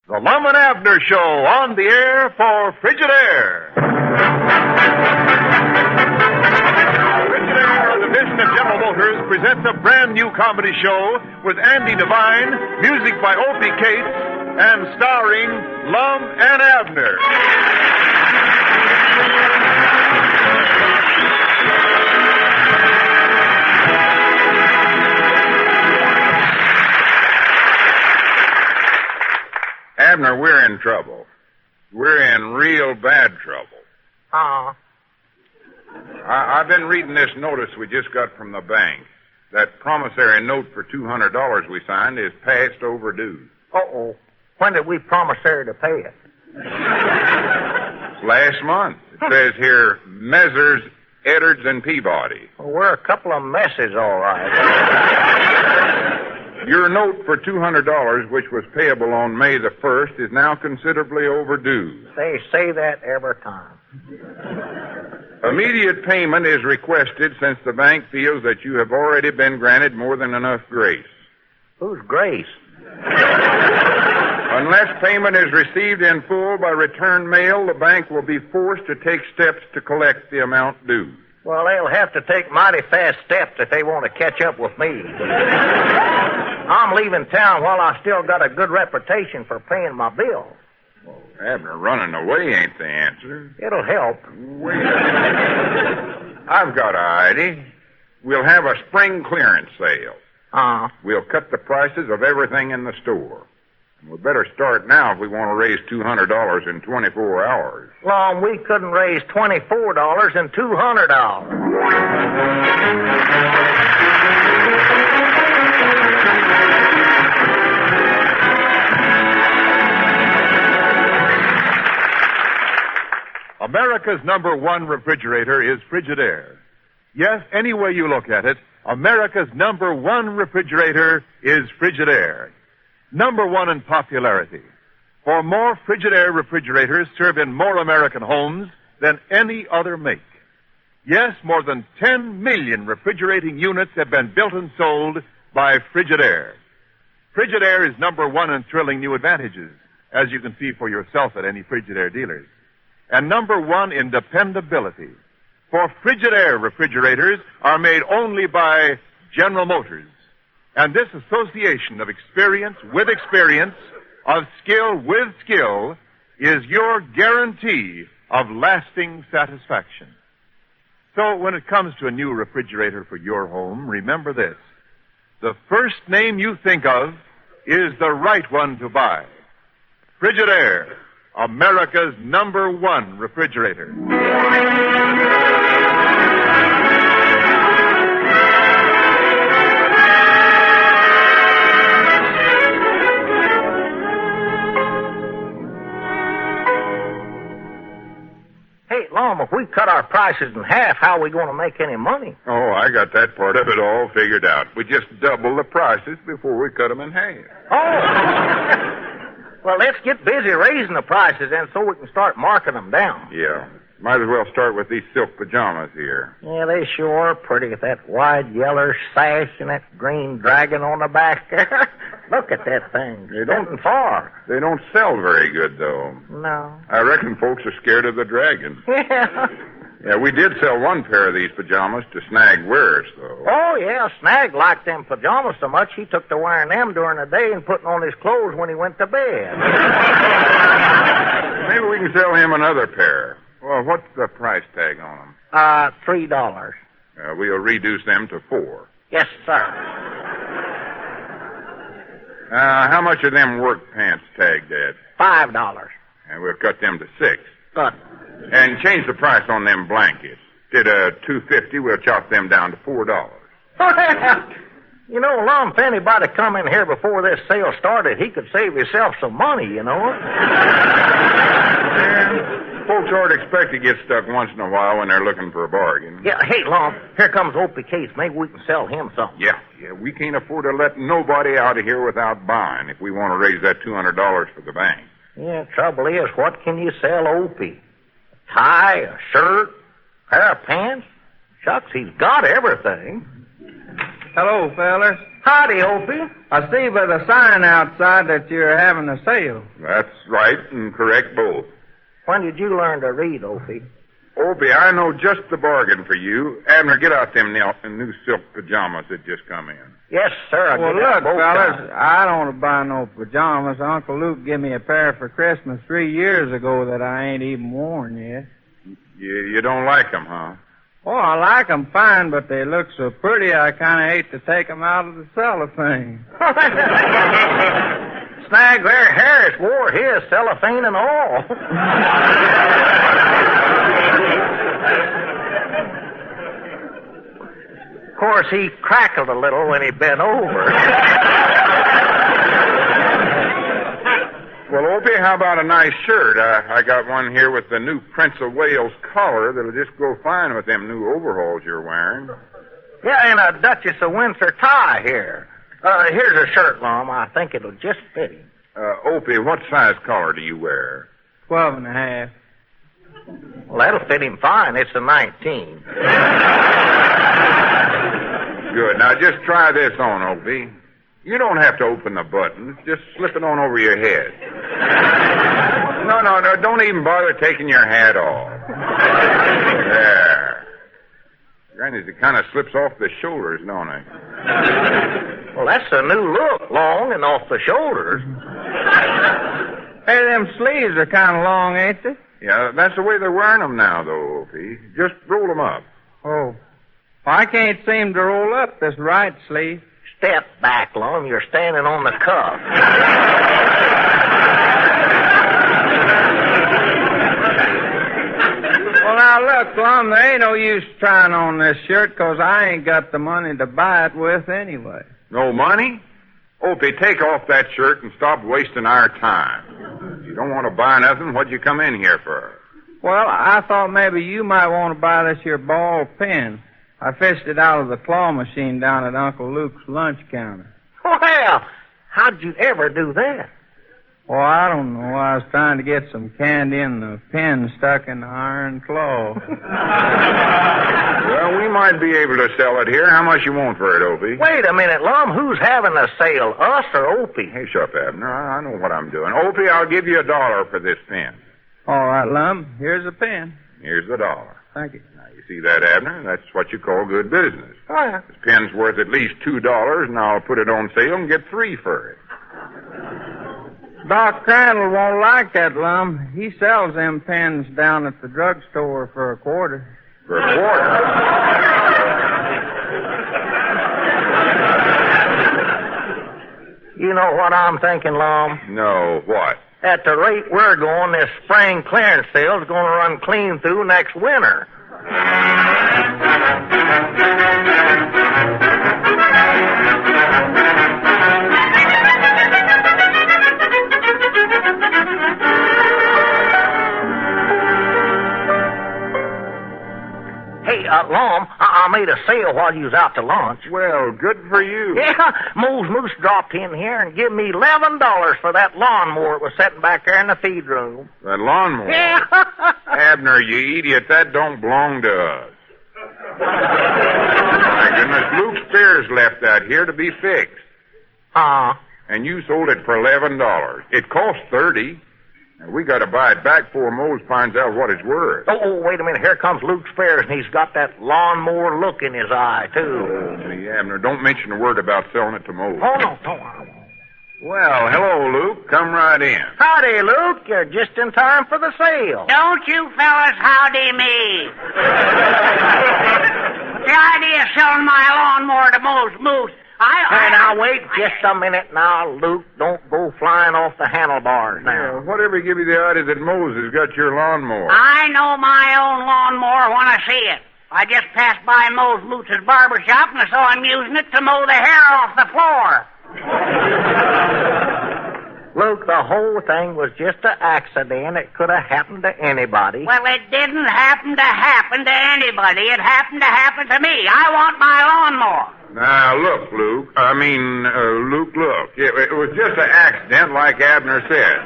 The Lum and Abner Show on the air for Frigidaire. Frigidaire, a division of General Motors, presents a brand new comedy show with Andy Devine, music by Opie Cates, and starring Lum and Abner. Abner, we're in trouble. We're in real bad trouble. I've been reading this notice we just got from the bank. That promissory note for $200 we signed is past overdue. Uh-oh. When did we promissory to pay it? Last month. It says here, Messrs. Edwards and Peabody. Well, we're a couple of messes, all right. Your note for $200, which was payable on May the 1st, is now considerably overdue. They say that every time. Immediate payment is requested since the bank feels that you have already been granted more than enough grace. Who's Grace? Unless payment is received in full by return mail, the bank will be forced to take steps to collect the amount due. Well, they'll have to take mighty fast steps if they want to catch up with me. I'm leaving town while I still got a good reputation for paying my bills. Well, Abner, running away ain't the answer. It'll help. Wait a minute. I've got an idea. We'll have a spring clearance sale. We'll cut the prices of everything in the store. We better start now if we want to raise $200 in 24 hours. Long, we couldn't raise $24 and $200. America's #1 refrigerator is Frigidaire. Yes, any way you look at it, America's #1 refrigerator is Frigidaire. #1 in popularity. For more Frigidaire refrigerators serve in more American homes than any other make. Yes, more than 10 million refrigerating units have been built and sold by Frigidaire. Frigidaire is #1 in thrilling new advantages, as you can see for yourself at any Frigidaire dealers. And #1 in dependability. For Frigidaire refrigerators are made only by General Motors. And this association of experience with experience, of skill with skill, is your guarantee of lasting satisfaction. So when it comes to a new refrigerator for your home, remember this. The first name you think of is the right one to buy. Frigidaire, America's #1 refrigerator. Hey, Lum, if we cut our prices in half, how are we going to make any money? Oh, I got that part of it all figured out. We just double the prices before we cut them in half. Oh! Well, let's get busy raising the prices then so we can start marking them down. Yeah. Might as well start with these silk pajamas here. Yeah, they sure are pretty with that wide yellow sash and that green dragon on the back there. Look at that thing. They don't sell very good, though. No. I reckon folks are scared of the dragon. Yeah. Yeah, we did sell one pair of these pajamas to Snag wearers, though. Oh, yeah, Snag liked them pajamas so much he took to wearing them during the day and putting on his clothes when he went to bed. Maybe we can sell him another pair. Well, what's the price tag on them? $3. We'll reduce them to $4. Yes, sir. How much are them work pants tagged at? $5. And we'll cut them to $6. Good. And change the price on them blankets. Instead of $2.50, we'll chop them down to $4. You know, Lum, if anybody come in here before this sale started, he could save himself some money, you know. Folks ought to expect to get stuck once in a while when they're looking for a bargain. Yeah, hey, Lum, here comes Opie Case. Maybe we can sell him something. Yeah, we can't afford to let nobody out of here without buying if we want to raise that $200 for the bank. Yeah, trouble is, what can you sell Opie? A tie, a shirt, a pair of pants? Shucks, he's got everything. Hello, fellas. Howdy, Opie. I see by the sign outside that you're having a sale. That's right and correct both. When did you learn to read, Opie? Opie, I know just the bargain for you. Abner, get out them new silk pajamas that just come in. Yes, sir. Well, look, fellas, I don't want to buy no pajamas. Uncle Luke gave me a pair for Christmas 3 years ago that I ain't even worn yet. You don't like them, huh? Oh, I like 'em fine, but they look so pretty I kind of hate to take 'em out of the cellophane. Snag there, Harris wore his, cellophane and all. Of course, he crackled a little when he bent over. Well, Opie, how about a nice shirt? I got one here with the new Prince of Wales collar that'll just go fine with them new overalls you're wearing. Yeah, and a Duchess of Windsor tie here. Here's a shirt, Lum. I think it'll just fit him. Opie, what size collar do you wear? 12 and a half. Well, that'll fit him fine. It's a 19. Good. Now, just try this on, Opie. You don't have to open the buttons. Just slip it on over your head. No, don't even bother taking your hat off. There. Granny's, it kind of slips off the shoulders, don't it? Well, that's a new look, long and off the shoulders. Hey, them sleeves are kind of long, ain't they? Yeah, that's the way they're wearing them now, though, Opie. Just roll them up. Oh. Well, I can't seem to roll up this right sleeve. Step back, Lum. You're standing on the cuff. Well, now, look, Lum, there ain't no use trying on this shirt because I ain't got the money to buy it with anyway. No money? Opie, take off that shirt and stop wasting our time. You don't want to buy nothing. What'd you come in here for? Well, I thought maybe you might want to buy this here ball pen. I fished it out of the claw machine down at Uncle Luke's lunch counter. Well, how'd you ever do that? Well, I don't know. I was trying to get some candy and the pen stuck in the iron claw. Well, we might be able to sell it here. How much you want for it, Opie? Wait a minute, Lum. Who's having a sale, us or Opie? Hey, shut up, Abner. I know what I'm doing. Opie, I'll give you $1 for this pen. All right, Lum. Here's a pen. Here's the $1. Thank you. Now, you see that, Abner? That's what you call good business. Oh, yeah. This pen's worth at least $2, and I'll put it on sale and get $3 for it. Doc Crandall won't like that, Lum. He sells them pens down at the drugstore for a quarter. For a quarter? You know what I'm thinking, Lum? No, what? At the rate we're going, this spring clearance sale is going to run clean through next winter. Hey, Lum, I made a sale while you was out to lunch. Well, good for you. Yeah, Mose Moose dropped in here and give me $11 for that lawnmower that was sitting back there in the feed room. That lawnmower? Yeah. Abner, you idiot, that don't belong to us. My goodness, Luke Spears left that here to be fixed. And you sold it for $11. It cost $30. And we got to buy it back before Mose finds out what it's worth. Oh, wait a minute. Here comes Luke Spears, and he's got that lawnmower look in his eye, too. Hey, Abner, don't mention a word about selling it to Mose. Oh, no, don't. Well, hello, Luke. Come right in. Howdy, Luke. You're just in time for the sale. Don't you fellas howdy me. The idea of selling my lawnmower to Mose Moose. Hey, now, wait just a minute now, Luke. Don't go flying off the handlebars now. Yeah, whatever give you the idea that Mose has got your lawnmower? I know my own lawnmower when I see it. I just passed by Mose Moose's barber shop and I saw him using it to mow the hair off the floor. Luke, the whole thing was just an accident. It could have happened to anybody. Well, it didn't happen to happen to anybody. It happened to happen to me. I want my lawnmower. Now, look, Luke. Luke, look. It was just an accident, like Abner said.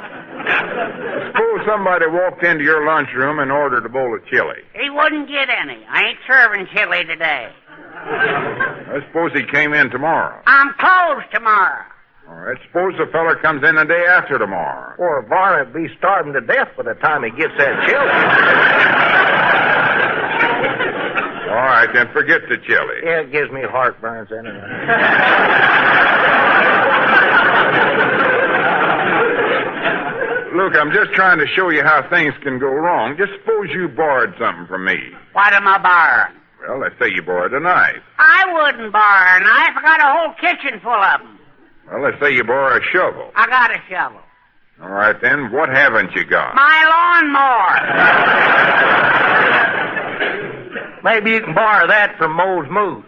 Suppose somebody walked into your lunchroom and ordered a bowl of chili. He wouldn't get any. I ain't serving chili today. I suppose he came in tomorrow. I'm closed tomorrow. All right, suppose the fella comes in the day after tomorrow. Or Varney'd be starving to death by the time he gets that chili. All right, then forget the chili. Yeah, it gives me heartburns anyway. Look, I'm just trying to show you how things can go wrong. Just suppose you borrowed something from me. What am I borrowing? Well, let's say you borrowed a knife. I wouldn't borrow a knife. I got a whole kitchen full of them. Well, let's say you borrow a shovel. I got a shovel. All right, then, what haven't you got? My lawnmower. Maybe you can borrow that from Mose Moose.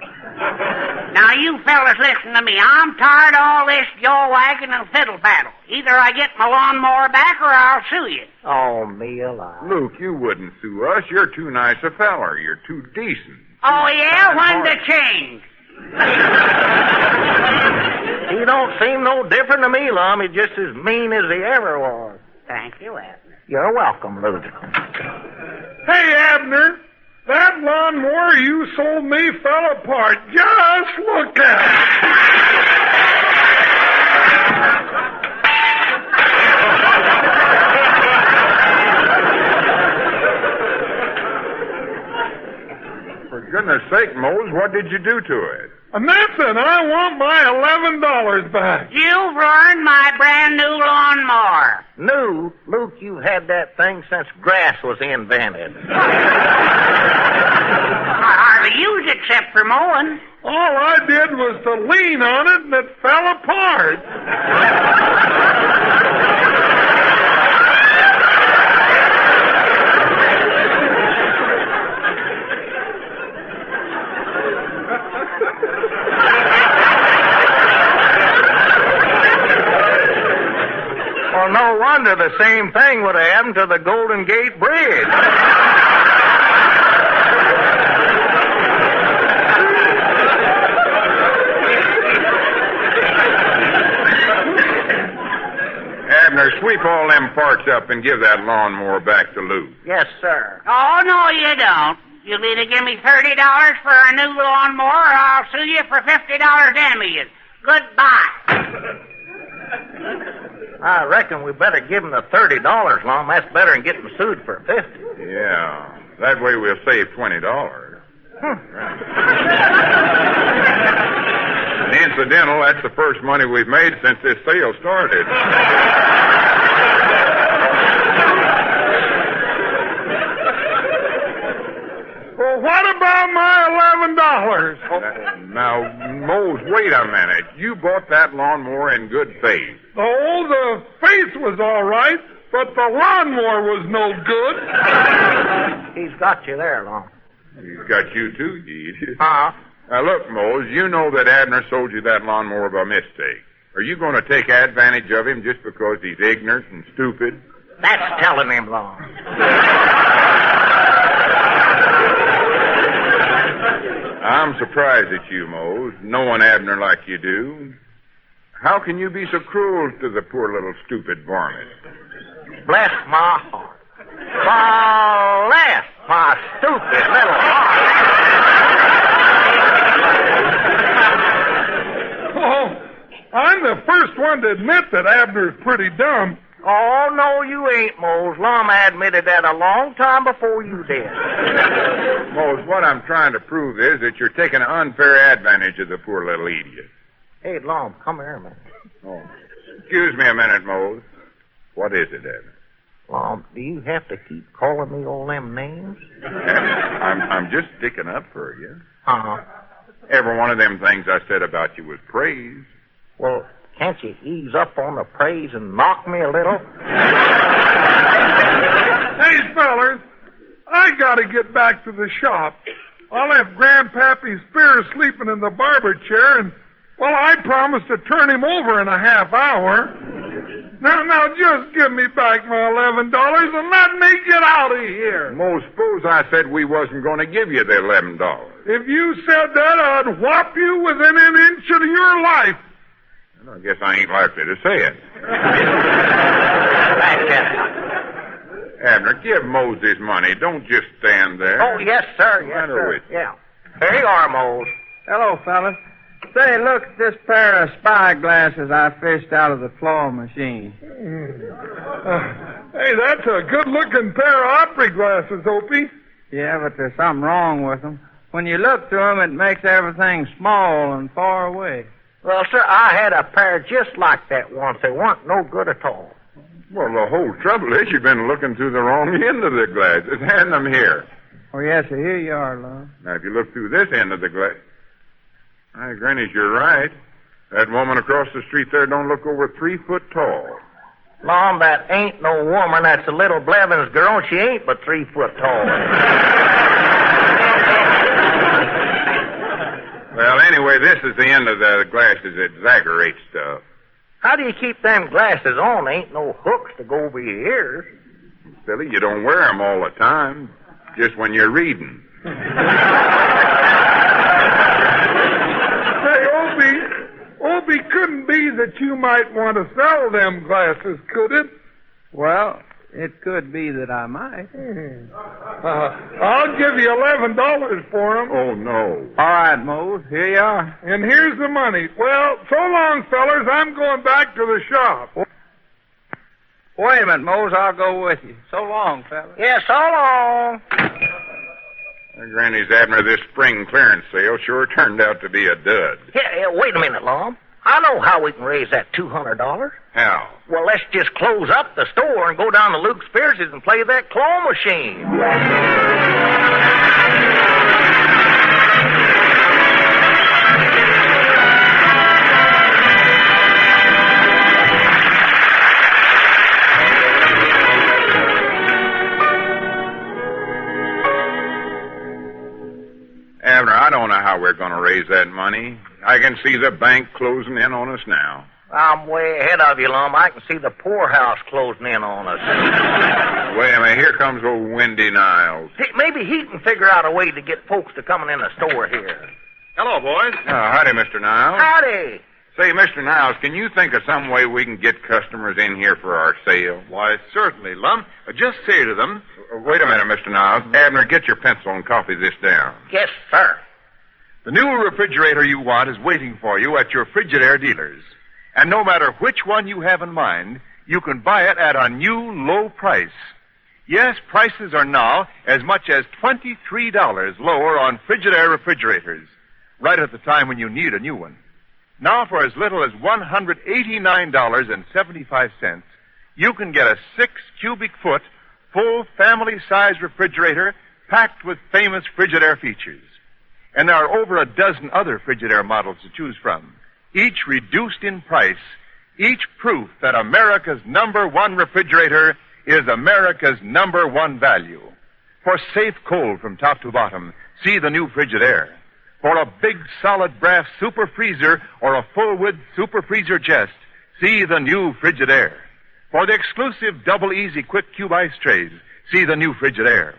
Now, you fellas listen to me. I'm tired of all this jaw wagging and fiddle faddle. Either I get my lawnmower back or I'll sue you. Oh, me alive. Luke, you wouldn't sue us. You're too nice a feller. You're too decent. Oh, yeah? When to change? He don't seem no different to me, Lum. He's just as mean as he ever was. Thank you, Abner. You're welcome, Luke. Hey, Abner, that lawnmower you sold me fell apart. Just look at it. For goodness sake, Mose, what did you do to it? Nothing. I want my $11 back. You've ruined my brand new lawnmower. New? Luke, you've had that thing since grass was invented. I hardly use it except for mowing. All I did was to lean on it and it fell apart. Well, no wonder the same thing would have happened to the Golden Gate Bridge. Abner, sweep all them parts up and give that lawnmower back to Lou. Yes, sir. Oh, no, you don't. You'll either give me $30 for a new lawnmower or I'll sue you for $50 damages. Goodbye. I reckon we better give him the $30, Lum. That's better than getting sued for $50. Yeah, that way we'll save $20. And incidental, that's the first money we've made since this sale started. Well, what about my $11? Now, Mose, wait a minute. You bought that lawnmower in good faith. Oh, the face was all right, but the lawnmower was no good. He's got you there, Lum. He's got you too, Gede. Uh-huh. Now, look, Mose, you know that Abner sold you that lawnmower by mistake. Are you going to take advantage of him just because he's ignorant and stupid? That's telling him, Lum. I'm surprised at you, Mose, knowing Abner like you do. How can you be so cruel to the poor little stupid varmint? Bless my heart. Bless my stupid little heart. Oh, I'm the first one to admit that Abner's pretty dumb. Oh, no, you ain't, Mose. Lum admitted that a long time before you did. Mose, what I'm trying to prove is that you're taking an unfair advantage of the poor little idiot. Hey, Lum, come here a minute. Oh, excuse me a minute, Mose. What is it, Abner? Lum, do you have to keep calling me all them names? I'm just sticking up for you. Uh-huh. Every one of them things I said about you was praise. Well, can't you ease up on the praise and knock me a little? Hey, fellers, I gotta get back to the shop. I left Grandpappy Spears sleeping in the barber chair, and, well, I promised to turn him over in a half hour. Now, just give me back my $11 and let me get out of here. Most suppose I said we wasn't going to give you the $11. If you said that, I'd whop you within an inch of your life. Well, I guess I ain't likely to say it. Abner, give Mose his money. Don't just stand there. Oh, yes, sir. Yes, sir. Yeah. There you are, Mose. Hello, fellas. Say, look at this pair of spy glasses I fished out of the claw machine. Hey, that's a good-looking pair of opera glasses, Opie. Yeah, but there's something wrong with them. When you look through them, it makes everything small and far away. Well, sir, I had a pair just like that once. They weren't no good at all. Well, the whole trouble is you've been looking through the wrong end of the glasses. Hand them here. Oh, yes, sir. Here you are, love. Now, if you look through this end of the glass... Hi, Granny, you're right. That woman across the street there don't look over 3 foot tall. Mom, that ain't no woman. That's a little Blevins girl, and she ain't but 3 foot tall. Well, anyway, this is the end of the glasses that exaggerate stuff. How do you keep them glasses on? There ain't no hooks to go over your ears. Silly, you don't wear them all the time. Just when you're reading. Hey, Opie, couldn't be that you might want to sell them glasses, could it? Well, it could be that I might. I'll give you $11 for them. Oh, no. All right, Mose, here you are. And here's the money. Well, so long, fellers. I'm going back to the shop. Wait a minute, Mose. I'll go with you. So long, fellas. Yeah, so long. Granny's Abner, this spring clearance sale sure turned out to be a dud. Yeah, wait a minute, Lum. I know how we can raise that $200. How? Well, let's just close up the store and go down to Luke Spears's and play that claw machine. Abner, I don't know how we're going to raise that money. I can see the bank closing in on us now. I'm way ahead of you, Lum. I can see the poorhouse closing in on us. Wait a minute. Here comes old Wendy Niles. Hey, maybe he can figure out a way to get folks to come in the store here. Hello, boys. Howdy, Mr. Niles. Howdy. Say, Mr. Niles, can you think of some way we can get customers in here for our sale? Why, certainly, Lum. Just say to them... Wait a minute, Mr. Niles. Abner, get your pencil and copy this down. Yes, sir. The new refrigerator you want is waiting for you at your Frigidaire dealers. And no matter which one you have in mind, you can buy it at a new low price. Yes, prices are now as much as $23 lower on Frigidaire refrigerators, right at the time when you need a new one. Now, for as little as $189.75, you can get a 6-cubic-foot, full family-size refrigerator packed with famous Frigidaire features. And there are over a dozen other Frigidaire models to choose from, each reduced in price, each proof that America's #1 refrigerator is America's #1 value. For safe cold from top to bottom, see the new Frigidaire. For a big, solid brass super freezer or a full-width super freezer chest, see the new Frigidaire. For the exclusive double easy quick cube ice trays, see the new Frigidaire.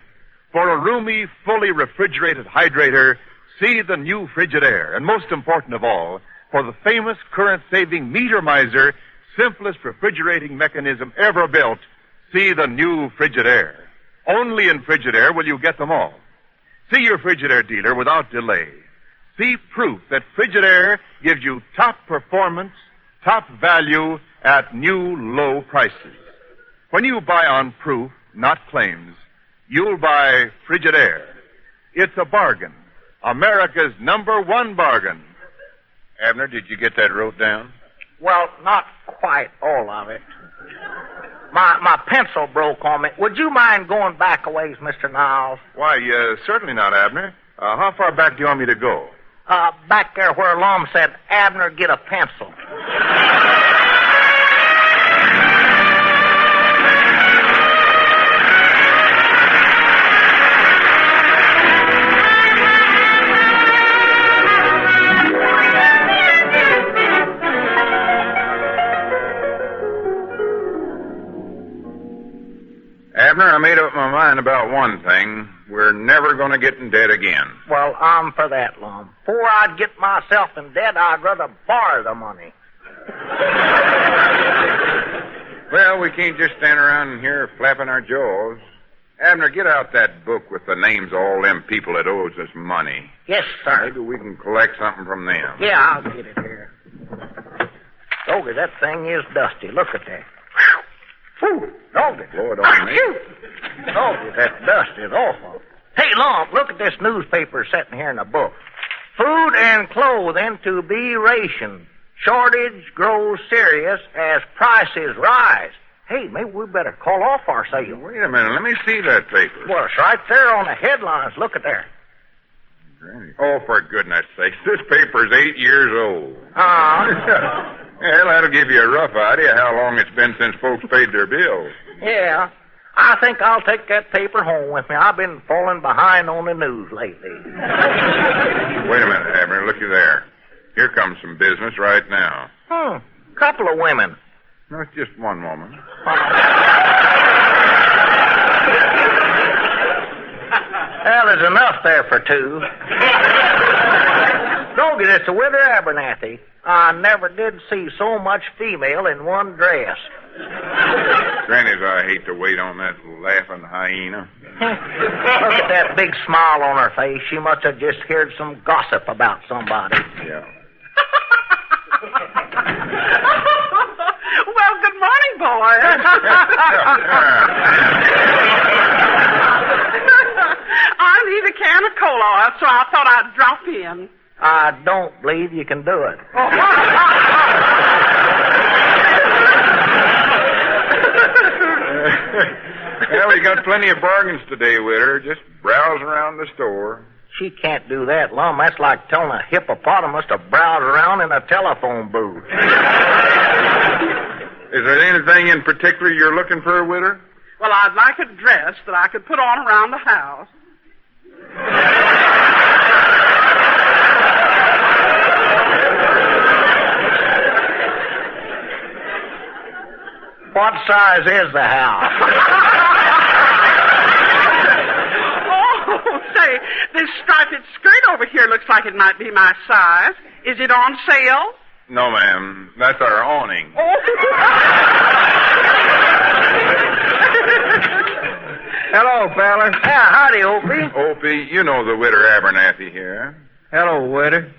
For a roomy, fully refrigerated hydrator, see the new Frigidaire. And most important of all, for the famous current-saving meter miser, simplest refrigerating mechanism ever built, see the new Frigidaire. Only in Frigidaire will you get them all. See your Frigidaire dealer without delay. See proof that Frigidaire gives you top performance, top value at new low prices. When you buy on proof, not claims, you'll buy Frigidaire. It's a bargain. America's #1 bargain. Abner, did you get that wrote down? Well, not quite all of it. My pencil broke on me. Would you mind going back a ways, Mr. Niles? Why, certainly not, Abner. How far back do you want me to go? Back there where Lum said, Abner, get a pencil. Abner, I made up my mind about one thing. We're never going to get in debt again. Well, I'm for that, Lum. Before I'd get myself in debt, I'd rather borrow the money. Well, we can't just stand around here flapping our jaws. Abner, get out that book with the names of all them people that owes us money. Yes, sir. Maybe we can collect something from them. Yeah, I'll get it here. Doggy, that thing is dusty. Look at that. Whew, doggy. Lord on me. Doggy, that dust is awful. Hey, Lum, look at this newspaper sitting here in the book. Food and clothing to be rationed. Shortage grows serious as prices rise. Hey, maybe we better call off our sale. Wait a minute. Let me see that paper. Well, it's right there on the headlines. Look at there. Oh, for goodness sakes. This paper's 8 years old. Well, that'll give you a rough idea how long it's been since folks paid their bills. Yeah. I think I'll take that paper home with me. I've been falling behind on the news lately. Wait a minute, Abner. Looky there. Here comes some business right now. Couple of women. No, it's just one woman. Well, there's enough there for two. Doggy, it's a Wither Abernathy. I never did see so much female in one dress. Granny's, I hate to wait on that laughing hyena. Look at that big smile on her face. She must have just heard some gossip about somebody. Yeah. Well, good morning, boys. I need a can of coal oil, so I thought I'd drop in. I don't believe you can do it. Well, we got plenty of bargains today with her. Just browse around the store. She can't do that, Lum. That's like telling a hippopotamus to browse around in a telephone booth. Is there anything in particular you're looking for with her? Well, I'd like a dress that I could put on around the house. What size is the house? Oh, say, this striped skirt over here looks like it might be my size. Is it on sale? No, ma'am. That's our awning. Hello, fellas. Yeah, howdy, Opie. Opie, you know the Widder Abernathy here. Hello, Widder.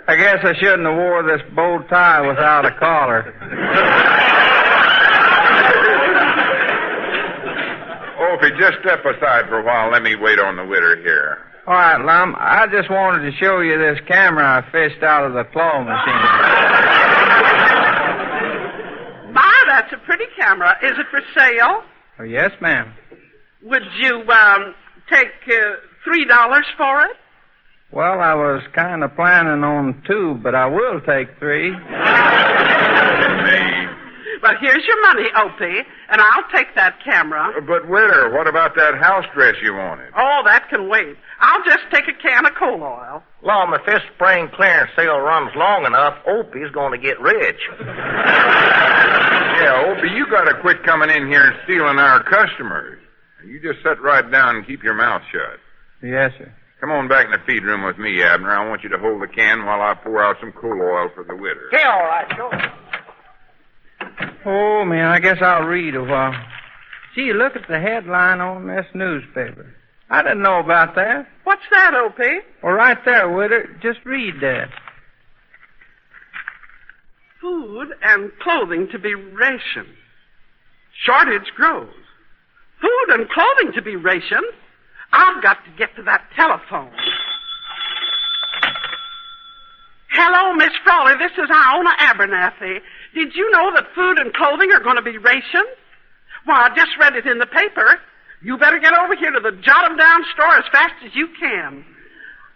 I guess I shouldn't have wore this bow tie without a collar. Opie, just step aside for a while. Let me wait on the Widder here. All right, Lum. I just wanted to show you this camera I fished out of the claw machine. My, that's a pretty camera. Is it for sale? Oh, yes, ma'am. Would you take $3 for it? Well, I was kind of planning on 2, but I will take 3. Well, here's your money, Opie, and I'll take that camera. But, Widder, what about that house dress you wanted? Oh, that can wait. I'll just take a can of coal oil. Lum, if this spring clearance sale runs long enough, Opie's going to get rich. Yeah, Opie, you got to quit coming in here and stealing our customers. You just sit right down and keep your mouth shut. Yes, sir. Come on back in the feed room with me, Abner. I want you to hold the can while I pour out some coal oil for the Widder. Yeah, all right, sure. Oh, man, I guess I'll read a while. Gee, look at the headline on this newspaper. I didn't know about that. What's that, Opie? Well, right there, Widder. Just read that. Food and clothing to be rationed. Shortage grows. Food and clothing to be rationed? I've got to get to that telephone. Hello, Miss Frawley. This is Iona Abernathy. Did you know that food and clothing are going to be rationed? Why, I just read it in the paper. You better get over here to the jot-em-down store as fast as you can.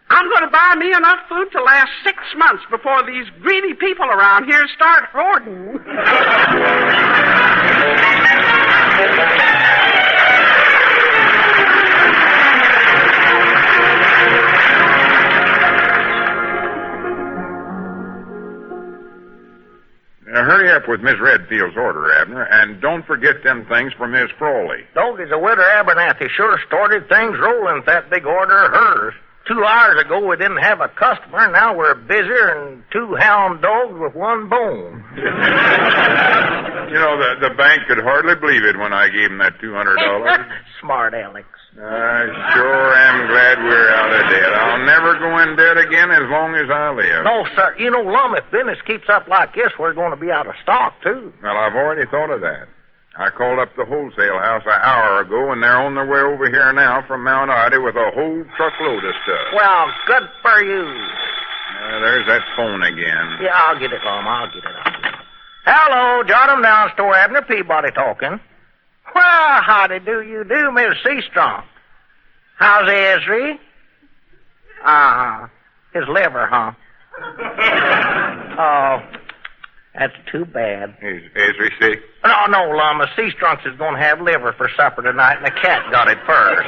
I'm going to buy me enough food to last 6 months before these greedy people around here start hoarding. Now, hurry up with Miss Redfield's order, Abner, and don't forget them things for Miss Frawley. Doggie's a Widder Abernathy sure started things rolling with that big order of hers. 2 hours ago, we didn't have a customer. Now we're busier than 2 hound dogs with 1 bone. You know, the bank could hardly believe it when I gave him that $200. Smart Alex. I sure am glad we're out of debt. I'll never go in debt again as long as I live. No, sir. You know, Lum, if business keeps up like this, we're going to be out of stock, too. Well, I've already thought of that. I called up the wholesale house an hour ago, and they're on their way over here now from Mount Ida with a whole truckload of stuff. Well, good for you. There's that phone again. Yeah, I'll get it, Lum. I'll get it. Hello, Jot-em-down store, Abner Peabody talking. Well, howdy do you do, Miss Seastrong? How's Esri? His liver, huh? Oh, that's too bad. Is Esri sick? No, Lum. Seastrunks is going to have liver for supper tonight, and the cat got it first.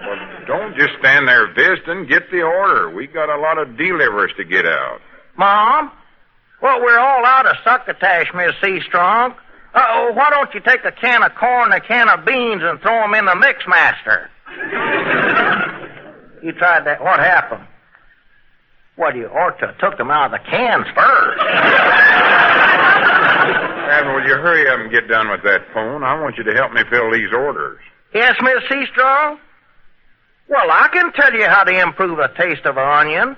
Well, don't just stand there visiting. Get the order. We got a lot of delivers to get out. Mom? Well, we're all out of succotash, Miss Seastrong. Why don't you take a can of corn and a can of beans and throw them in the Mixmaster? You tried that. What happened? Well, you ought to have took them out of the cans first. Abner, will you hurry up and get done with that phone? I want you to help me fill these orders. Yes, Miss Seastrong? Well, I can tell you how to improve the taste of an onion.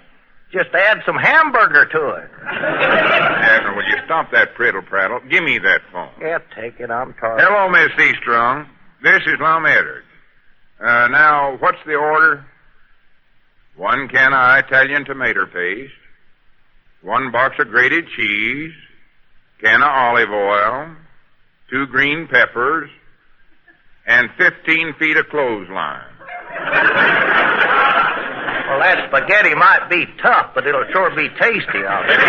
Just add some hamburger to it. Abner, will you stop that prattle-prattle? Give me that phone. Yeah, take it. I'm tired. Hello, Miss Seastrong. This is Lum Eddard. Now, what's the order? 1 can of Italian tomato paste, 1 box of grated cheese, can of olive oil, 2 green peppers, and 15 feet of clothesline. Well, that spaghetti might be tough, but it'll sure be tasty, I'll bet.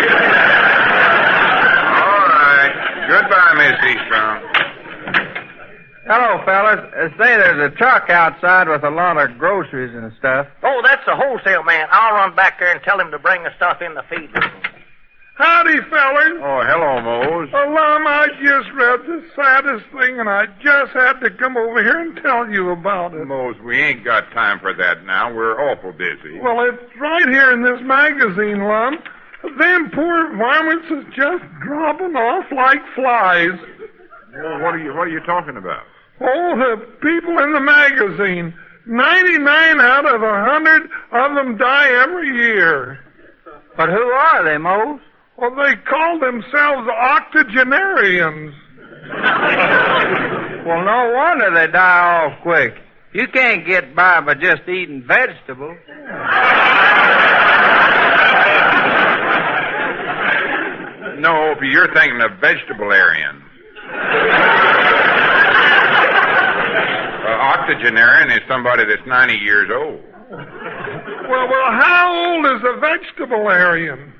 All right. Goodbye, Miss Seastrong. Hello, fellas. Say, there's a truck outside with a lot of groceries and stuff. Oh, that's the wholesale man. I'll run back there and tell him to bring the stuff in the feed room. Howdy, fellas. Oh, hello, Mose. Lum, I just read the saddest thing, and I just had to come over here and tell you about it. Mose, we ain't got time for that now. We're awful busy. Well, it's right here in this magazine, Lum. Them poor varmints is just dropping off like flies. Well, what are you talking about? Oh, the people in the magazine. 99 out of 100 of them die every year. But who are they, Mose? Well, they call themselves octogenarians. Well, no wonder they die off quick. You can't get by just eating vegetables. No, Opie, you're thinking of vegetable-arians. Octogenarian is somebody that's 90 years old. Well, how old is a vegetable-arian?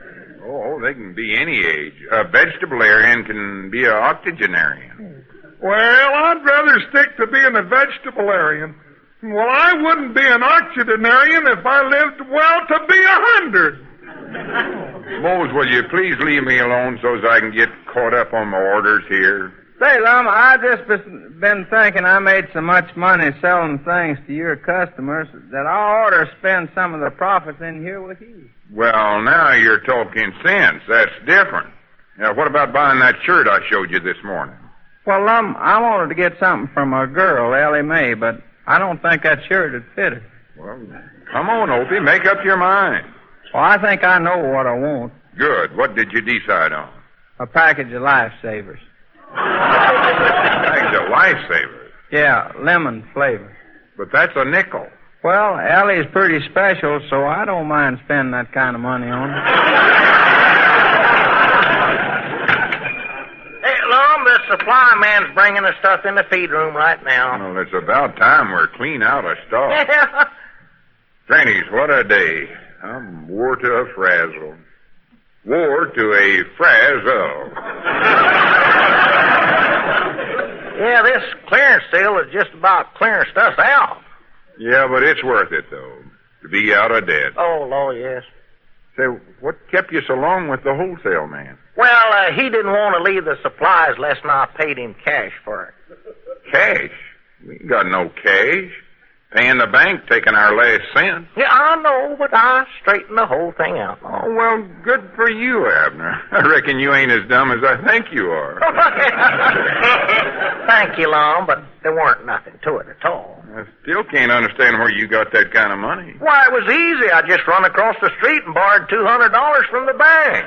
Oh, they can be any age. A vegetable-arian can be an octogenarian. Well, I'd rather stick to being a vegetable-arian. Well, I wouldn't be an octogenarian if I lived, well, to be 100. Mose, will you please leave me alone so as I can get caught up on my orders here? Say, Lum, I just been thinking I made so much money selling things to your customers that I ought to spend some of the profits in here with you. Well, now you're talking sense. That's different. Now, what about buying that shirt I showed you this morning? Well, Lum, I wanted to get something from a girl, Ellie Mae, but I don't think that shirt would fit her. Well, come on, Opie, make up your mind. Well, I think I know what I want. Good. What did you decide on? A package of lifesavers. Package of lifesavers? Yeah, lemon flavor. But that's a nickel. Well, Ellie's pretty special, so I don't mind spending that kind of money on her. Hey, Lum, the supply man's bringing the stuff in the feed room right now. Well, it's about time we're clean out of stock. Yeah. Grannies, what a day. I'm wore to a frazzle. Wore to a frazzle. Yeah, this clearance sale is just about clearing stuff out. Yeah, but it's worth it, though, to be out of debt. Oh, Lord, yes. Say, what kept you so long with the wholesale man? Well, he didn't want to leave the supplies less than I paid him cash for it. Cash? We ain't got no cash. Paying the bank, taking our last cent. Yeah, I know, but I straightened the whole thing out. Oh, well, good for you, Abner. I reckon you ain't as dumb as I think you are. Thank you, Lum, but there weren't nothing to it at all. I still can't understand where you got that kind of money. Why, it was easy. I just run across the street and borrowed $200 from the bank.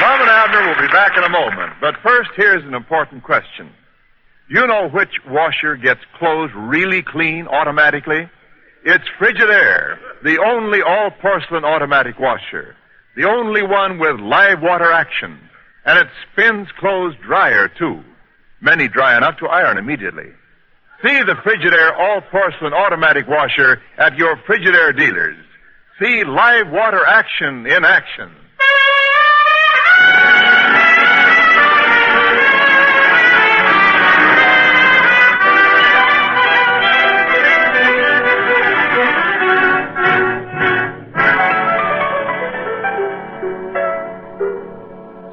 Lum and Abner will be back in a moment, but first here's an important question. You know which washer gets clothes really clean automatically? It's Frigidaire, the only all-porcelain automatic washer. The only one with live water action. And it spins clothes drier, too. Many dry enough to iron immediately. See the Frigidaire all-porcelain automatic washer at your Frigidaire dealers. See live water action in action.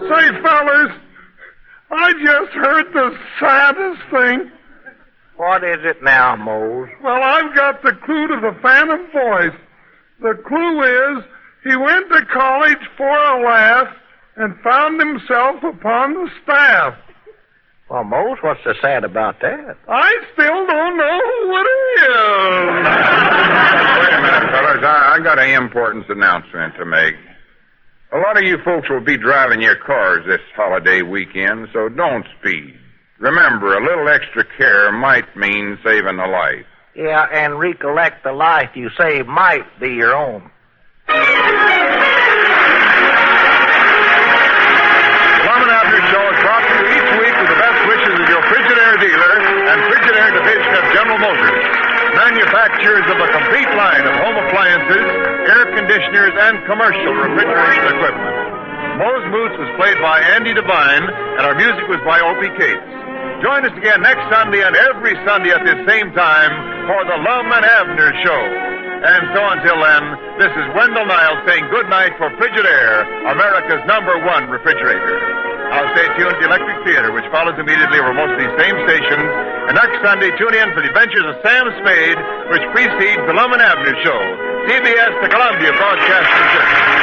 Say, fellas, I just heard the saddest thing. What is it now, Mose? Well, I've got the clue to the phantom voice. The clue is he went to college for a laugh and found himself upon the staff. Well, Mose, what's so sad about that? I still don't know who it is. Wait a minute, fellas. I got an important announcement to make. A lot of you folks will be driving your cars this holiday weekend, so don't speed. Remember, a little extra care might mean saving a life. Yeah, and recollect the life you save might be your own. Lum and Abner Show is brought to you each week with the best wishes of your Frigidaire dealer and Frigidaire division of General Motors. manufacturers of a complete line of home appliances, air conditioners, and commercial refrigeration equipment. Moe's Moots was played by Andy Devine, and our music was by Opie Cates. Join us again next Sunday and every Sunday at this same time for the Lum and Abner Show. And so until then, this is Wendell Niles saying good night for Frigidaire, America's #1 refrigerator. Now stay tuned to the Electric Theater, which follows immediately over most of these same stations. And next Sunday, tune in for the adventures of Sam Spade, which precedes the Lum and Abner Show. CBS, the Columbia Broadcasting System.